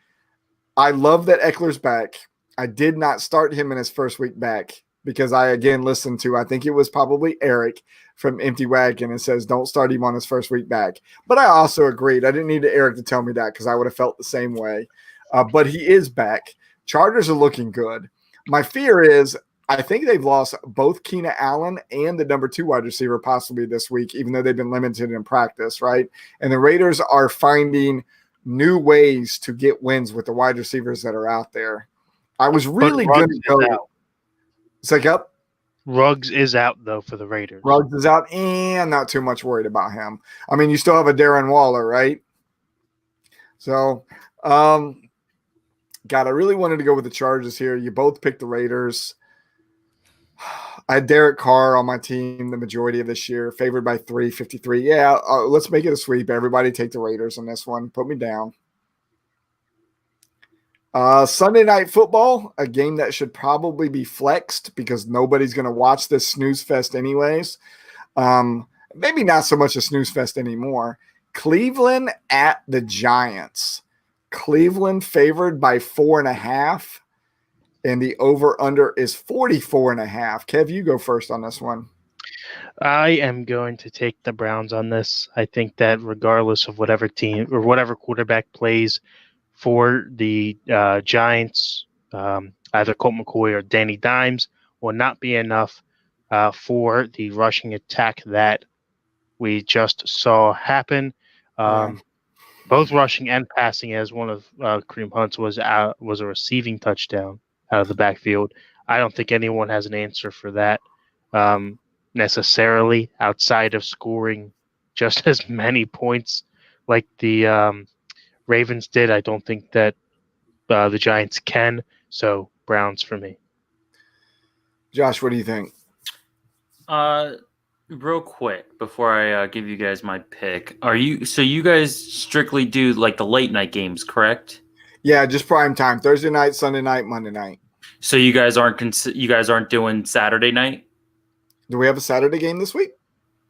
I love that Eckler's back. I did not start him in his first week back because I, again, listened to, I think it was probably Eric from Empty Wagon and says, don't start him on his first week back. But I also agreed. I didn't need Eric to tell me that because I would have felt the same way. But he is back. Chargers are looking good. My fear is I think they've lost both Keenan Allen and the number 2 wide receiver possibly this week, even though they've been limited in practice, right? And the Raiders are finding new ways to get wins with the wide receivers that are out there. I was really going to go. It's like up. Ruggs is out, though, for the Raiders. Ruggs is out, and not too much worried about him. I mean, you still have a Darren Waller, right? So, God, I really wanted to go with the Chargers here. You both picked the Raiders. I had Derek Carr on my team the majority of this year, favored by 353. Yeah, let's make it a sweep. Everybody take the Raiders on this one. Put me down. Sunday Night Football, a game that should probably be flexed because nobody's going to watch this snooze fest anyways. Maybe not so much a snooze fest anymore. Cleveland at the Giants. Cleveland favored by 4.5, and the over-under is 44.5. Kev, you go first on this one. I am going to take the Browns on this. I think that regardless of whatever team or whatever quarterback plays for the Giants, either Colt McCoy or Danny Dimes, will not be enough for the rushing attack that we just saw happen. Both rushing and passing, as one of Kareem Hunt's was a receiving touchdown out of the backfield. I don't think anyone has an answer for that necessarily outside of scoring just as many points like the Ravens did. I don't think that the Giants can. So Browns for me. Josh, what do you think? Real quick before I give you guys my pick, you guys strictly do like the late night games, correct? Yeah, just prime time. Thursday night, Sunday night, Monday night. So you guys aren't doing Saturday night? Do we have a Saturday game this week?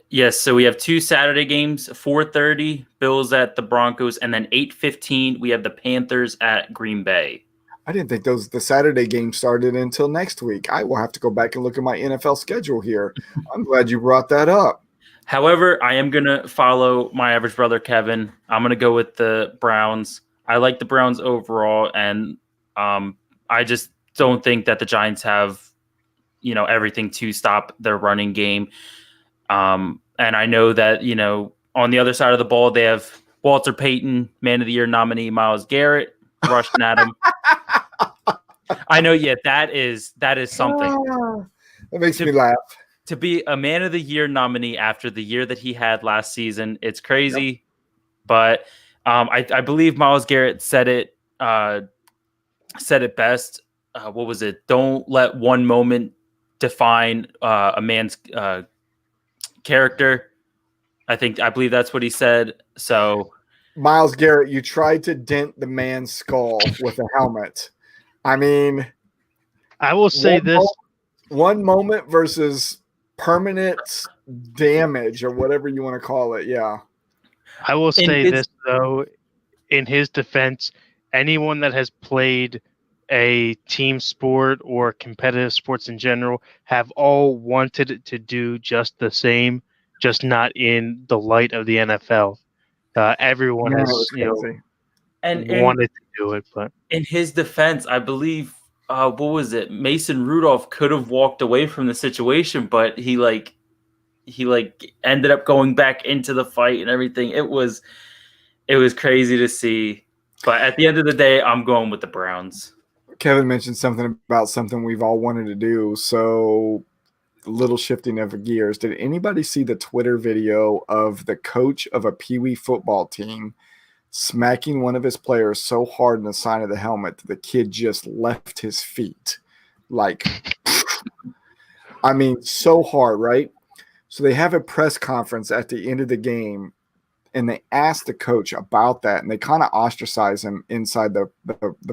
Yes, so we have 2 Saturday games, 4:30 Bills at the Broncos, and then 8:15 we have the Panthers at Green Bay. I didn't think the Saturday game started until next week. I will have to go back and look at my NFL schedule here. I'm glad you brought that up. However, I am going to follow my average brother, Kevin. I'm going to go with the Browns. I like the Browns overall, and I just don't think that the Giants have, everything to stop their running game. And I know that, on the other side of the ball, they have Walter Payton, Man of the Year nominee Myles Garrett, rushing at him. I know, yeah, that is something. That makes me laugh. To be a Man of the Year nominee after the year that he had last season, it's crazy. Yep. But I believe Myles Garrett said it best. What was it? Don't let one moment define a man's character. I believe that's what he said. So, Myles Garrett, you tried to dent the man's skull with a helmet. I mean, I will say one moment versus permanent damage or whatever you want to call it. Yeah. I will say this, though, in his defense, anyone that has played a team sport or competitive sports in general have all wanted to do just the same, just not in the light of the NFL. Everyone has, wanted to do it, but in his defense, I believe, what was it? Mason Rudolph could have walked away from the situation, but he ended up going back into the fight and everything. It was crazy to see, but at the end of the day, I'm going with the Browns. Kevin mentioned something about something we've all wanted to do, so a little shifting of gears. Did anybody see the Twitter video of the coach of a Pee Wee football team smacking one of his players so hard in the side of the helmet that the kid just left his feet? I mean, so hard, right? So they have a press conference at the end of the game, and they ask the coach about that, and they kind of ostracize him inside the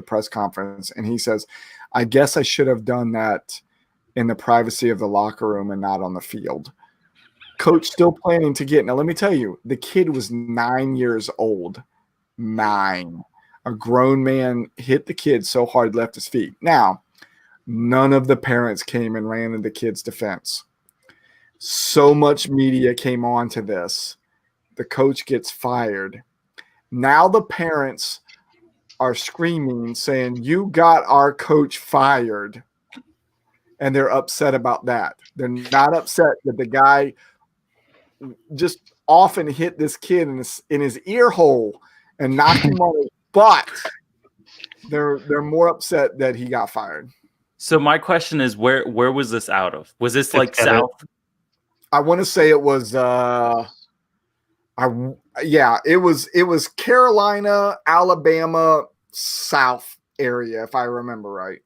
press conference. And he says, I guess I should have done that in the privacy of the locker room and not on the field. Coach still planning to get – now, let me tell you, the kid was 9 years old. 9. A grown man hit the kid so hard, left his feet. Now, none of the parents came and ran in the kid's defense. So much media came on to this. The coach gets fired. Now the parents are screaming, saying, you got our coach fired. And they're upset about that. They're not upset that the guy just often hit this kid in his ear hole and knocked him on his butt. They're more upset that he got fired. So my question is, where was this out of? Was this like South? I want to say it was it was Carolina, Alabama, South area, if I remember right.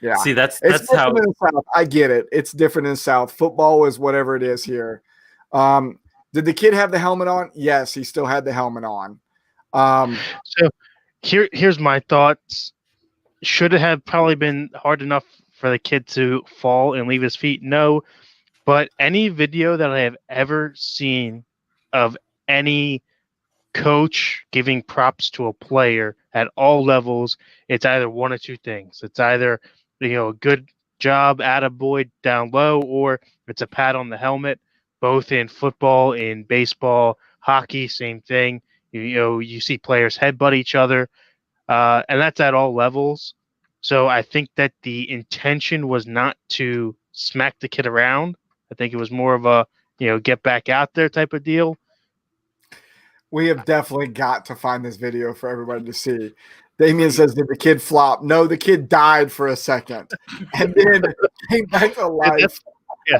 Yeah. See, that's how in the South. I get it. It's different in the South. Football is whatever it is here. Did the kid have the helmet on? Yes, he still had the helmet on. So here's my thoughts. Should it have probably been hard enough for the kid to fall and leave his feet? No. But any video that I have ever seen of any coach giving props to a player at all levels, it's either one or two things. It's either good job, attaboy down low, or it's a pat on the helmet. Both in football, in baseball, hockey, same thing. You see players headbutt each other, and that's at all levels. So I think that the intention was not to smack the kid around. I think it was more of a get back out there type of deal. We have definitely got to find this video for everybody to see. Damien says, did the kid flop? No, the kid died for a second and then came back to life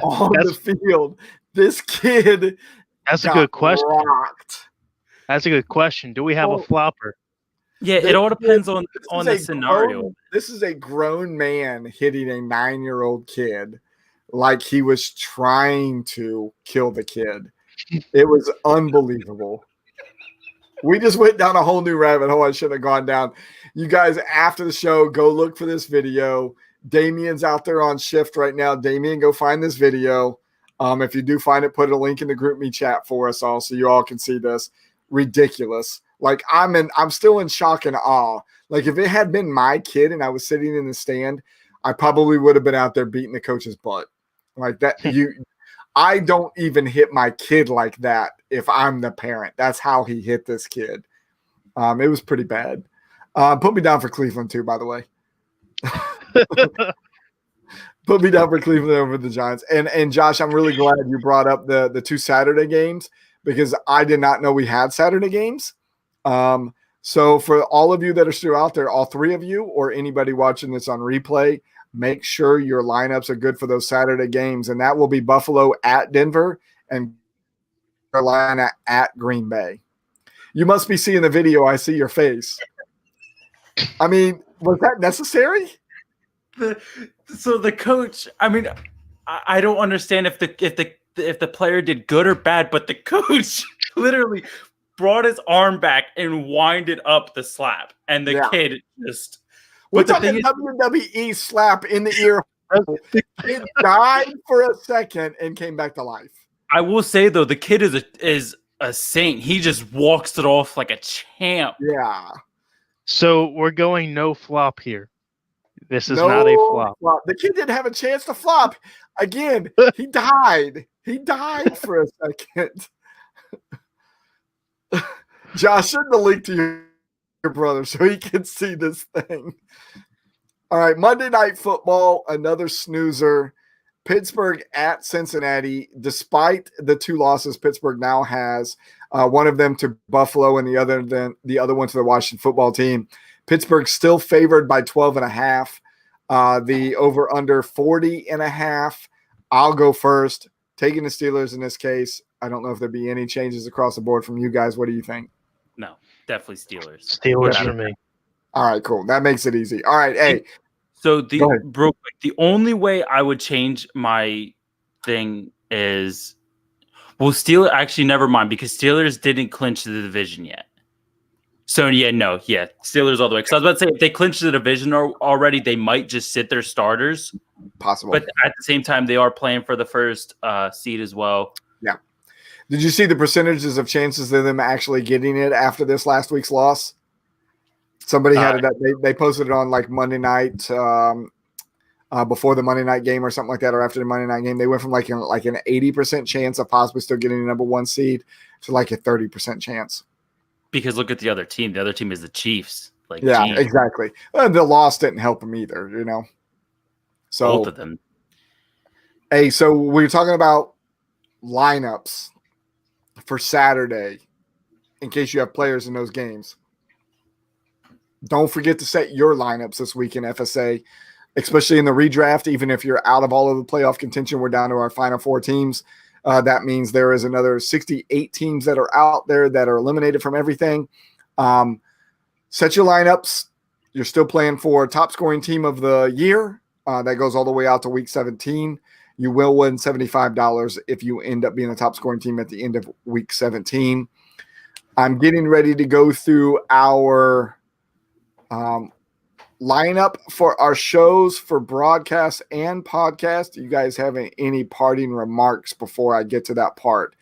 on the field. This kid That's a good question. rocked. That's a good question. Do we have a flopper? Yeah, it all depends on the scenario. This is a grown man hitting a 9-year-old kid like he was trying to kill the kid. It was unbelievable. We just went down a whole new rabbit hole I shouldn't have gone down. You guys, after the show, go look for this video. Damien's out there on shift right now. Damien, go find this video. If you do find it, put a link in the group me chat for us all so you all can see this. Ridiculous. Like I'm still in shock and awe. Like if it had been my kid and I was sitting in the stand, I probably would have been out there beating the coach's butt. Like that. I don't even hit my kid like that if I'm the parent. That's how he hit this kid. It was pretty bad. Put me down for Cleveland too, by the way. Put me down for Cleveland over the Giants. And Josh, I'm really glad you brought up the 2 Saturday games because I did not know we had Saturday games. So for all of you that are still out there, all 3 of you or anybody watching this on replay, make sure your lineups are good for those Saturday games. And that will be Buffalo at Denver and Carolina at Green Bay. You must be seeing the video. I see your face. I mean, was that necessary? So the coach, I mean, I don't understand if the player did good or bad, but the coach literally brought his arm back and winded up the slap, and the kid just. We're talking WWE slap in the ear. It died for a second and came back to life. I will say though, the kid is a saint. He just walks it off like a champ. Yeah. So we're going no flop here. This is not a flop. The kid didn't have a chance to flop. Again, he died. He died for a second. Josh, send the link to your brother so he can see this thing. All right, Monday Night Football, another snoozer. Pittsburgh at Cincinnati. Despite the 2 losses Pittsburgh now has, one of them to Buffalo and the other one to the Washington football team. Pittsburgh still favored by 12.5. The over-under 40.5. I'll go first. Taking the Steelers in this case. I don't know if there'd be any changes across the board from you guys. What do you think? No, definitely Steelers. Steelers for me. All right, cool. That makes it easy. All right, hey. So the only way I would change my thing is, Steelers actually never mind because Steelers didn't clinch the division yet. So Steelers all the way. Because I was about to say if they clinch the division already, they might just sit their starters. Possible, but at the same time, they are playing for the first seed as well. Yeah. Did you see the percentages of chances of them actually getting it after this last week's loss? Somebody had it up. They posted it on like Monday night, before the Monday night game or something like that, or after the Monday night game. They went from like an 80% chance of possibly still getting the number 1 seed to like a 30% chance. Because look at the other team. The other team is the Chiefs. Exactly. The loss didn't help them either, you know. So both of them. Hey, so we're talking about lineups for Saturday in case you have players in those games. Don't forget to set your lineups this week in FSA, especially in the redraft. Even if you're out of all of the playoff contention, we're down to our final 4 teams. That means there is another 68 teams that are out there that are eliminated from everything. Set your lineups. You're still playing for top scoring team of the year. That goes all the way out to week 17. You will win $75 if you end up being the top scoring team at the end of week 17. I'm getting ready to go through our lineup for our shows for broadcast and podcast. You guys have any parting remarks before I get to that part?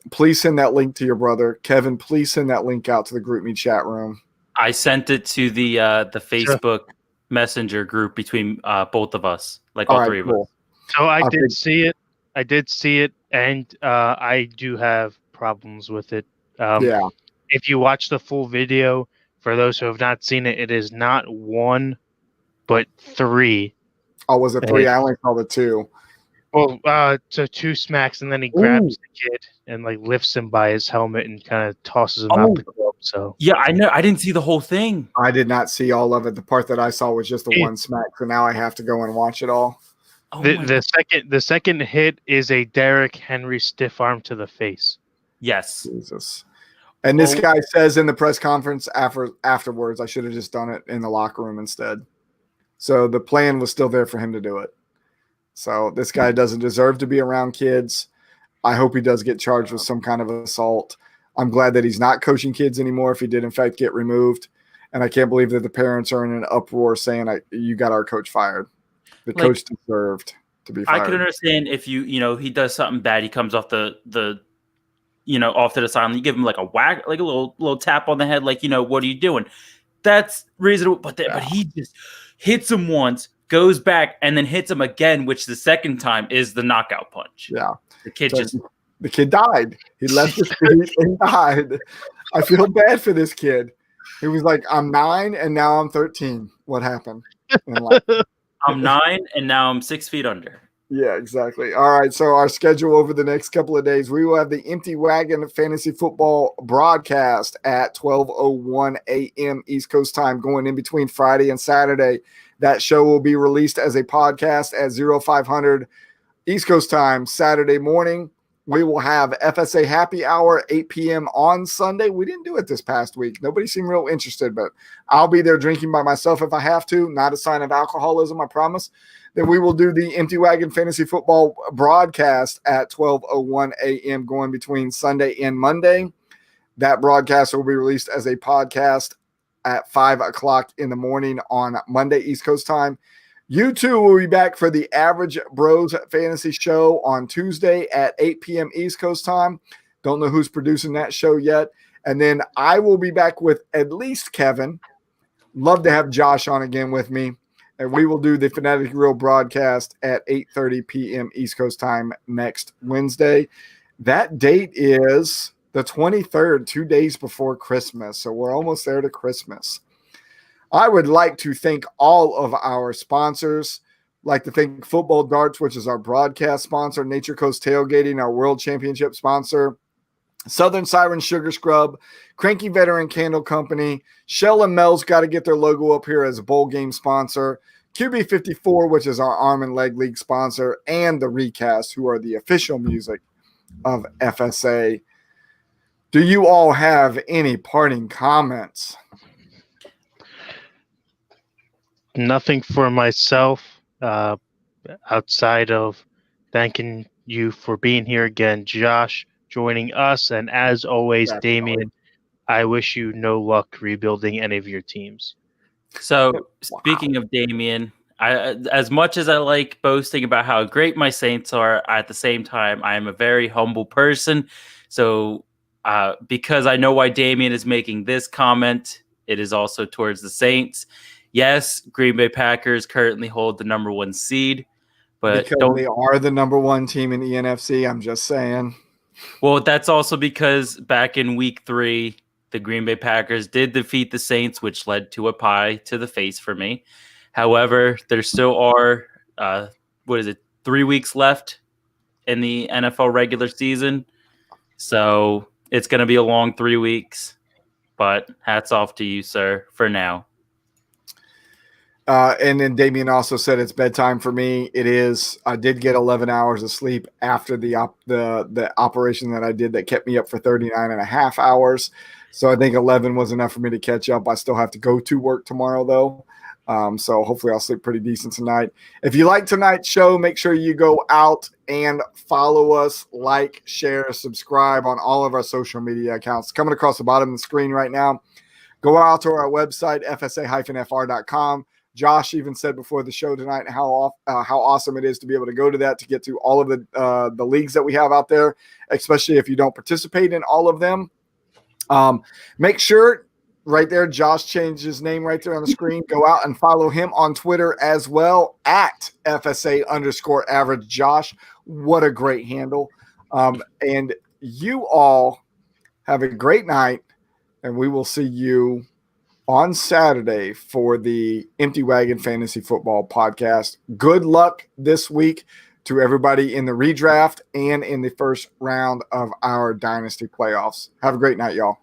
Please send that link to your brother. Kevin, please send that link out to the group me chat room. I sent it to the Facebook Messenger group between both of us, all 3 of us. So I did see it. I did see it, and I do have problems with it. If you watch the full video, for those who have not seen it, it is not 1, but 3. Oh, was it 3? I only saw the 2. Well, so 2 smacks, and then he grabs the kid and lifts him by his helmet and kind of tosses him out the club. So I know I didn't see the whole thing. I did not see all of it. The part that I saw was just the 1 smack. So now I have to go and watch it all. The second hit is a Derrick Henry stiff arm to the face. Yes. Jesus. And this guy says in the press conference afterwards, I should have just done it in the locker room instead. So the plan was still there for him to do it. So this guy doesn't deserve to be around kids. I hope he does get charged with some kind of assault. I'm glad that he's not coaching kids anymore if he did, in fact, get removed. And I can't believe that the parents are in an uproar saying, you got our coach fired. The coach deserved to be fired. I could understand if he does something bad, he comes off the off to the side, and you give him like a whack, like a little tap on the head, like, what are you doing? That's reasonable. But he just hits him once, goes back, and then hits him again, which the second time is the knockout punch. Yeah. The kid died. He left his feet and died. I feel bad for this kid. He was like, I'm 9 and now I'm 13. What happened? I'm 9 and now I'm 6 feet under. Yeah, exactly. All right. So our schedule over the next couple of days, we will have the Empty Wagon Fantasy Football broadcast at 12:01 a.m. East Coast time, going in between Friday and Saturday. That show will be released as a podcast at 0500 East Coast time Saturday morning. We will have FSA Happy Hour, 8 p.m. on Sunday. We didn't do it this past week. Nobody seemed real interested, but I'll be there drinking by myself if I have to. Not a sign of alcoholism, I promise. Then we will do the Empty Wagon Fantasy Football broadcast at 12:01 a.m. going between Sunday and Monday. That broadcast will be released as a podcast at 5 o'clock in the morning on Monday, East Coast time. You two will be back for the Average Bros Fantasy Show on Tuesday at 8 p.m. East Coast time. Don't know who's producing that show yet. And then I will be back with at least Kevin. Love to have Josh on again with me. And we will do the Fanatic Real broadcast at 8:30 p.m. East Coast time next Wednesday. That date is the 23rd, 2 days before Christmas. So we're almost there to Christmas. I would like to thank all of our sponsors. Like to thank Football Darts, which is our broadcast sponsor, Nature Coast Tailgating, our World Championship sponsor, Southern Sirens Sugar Scrub, Cranky Veteran Candle Company, Shell and Mel's got to get their logo up here as a bowl game sponsor, QB54, which is our Arm and Leg League sponsor, and the Recast, who are the official music of FSA. Do you all have any parting comments? Nothing for myself outside of thanking you for being here again, Josh, joining us. And as always, Damien, I wish you no luck rebuilding any of your teams. So speaking of Damien, as much as I like boasting about how great my Saints are, at the same time, I am a very humble person. So because I know why Damien is making this comment, it is also towards the Saints. Yes, Green Bay Packers currently hold the number 1 seed, but because they are the number 1 team in the NFC. I'm just saying. Well, that's also because back in week 3, the Green Bay Packers did defeat the Saints, which led to a pie to the face for me. However, there still are 3 weeks left in the NFL regular season, so it's going to be a long 3 weeks. But hats off to you, sir, for now. And then Damien also said it's bedtime for me. It is. I did get 11 hours of sleep after the operation that I did that kept me up for 39 and a half hours. So I think 11 was enough for me to catch up. I still have to go to work tomorrow, though. So hopefully I'll sleep pretty decent tonight. If you like tonight's show, make sure you go out and follow us, like, share, subscribe on all of our social media accounts. Coming across the bottom of the screen right now. Go out to our website, fsa-fr.com. Josh even said before the show tonight how awesome it is to be able to go to that to get to all of the leagues that we have out there, especially if you don't participate in all of them. Make sure right there, Josh changed his name right there on the screen. Go out and follow him on Twitter as well at FSA_average Josh. What a great handle. And you all have a great night, and we will see you on Saturday for the Empty Wagon Fantasy Football podcast. Good luck this week to everybody in the redraft and in the first round of our dynasty playoffs. Have a great night, y'all.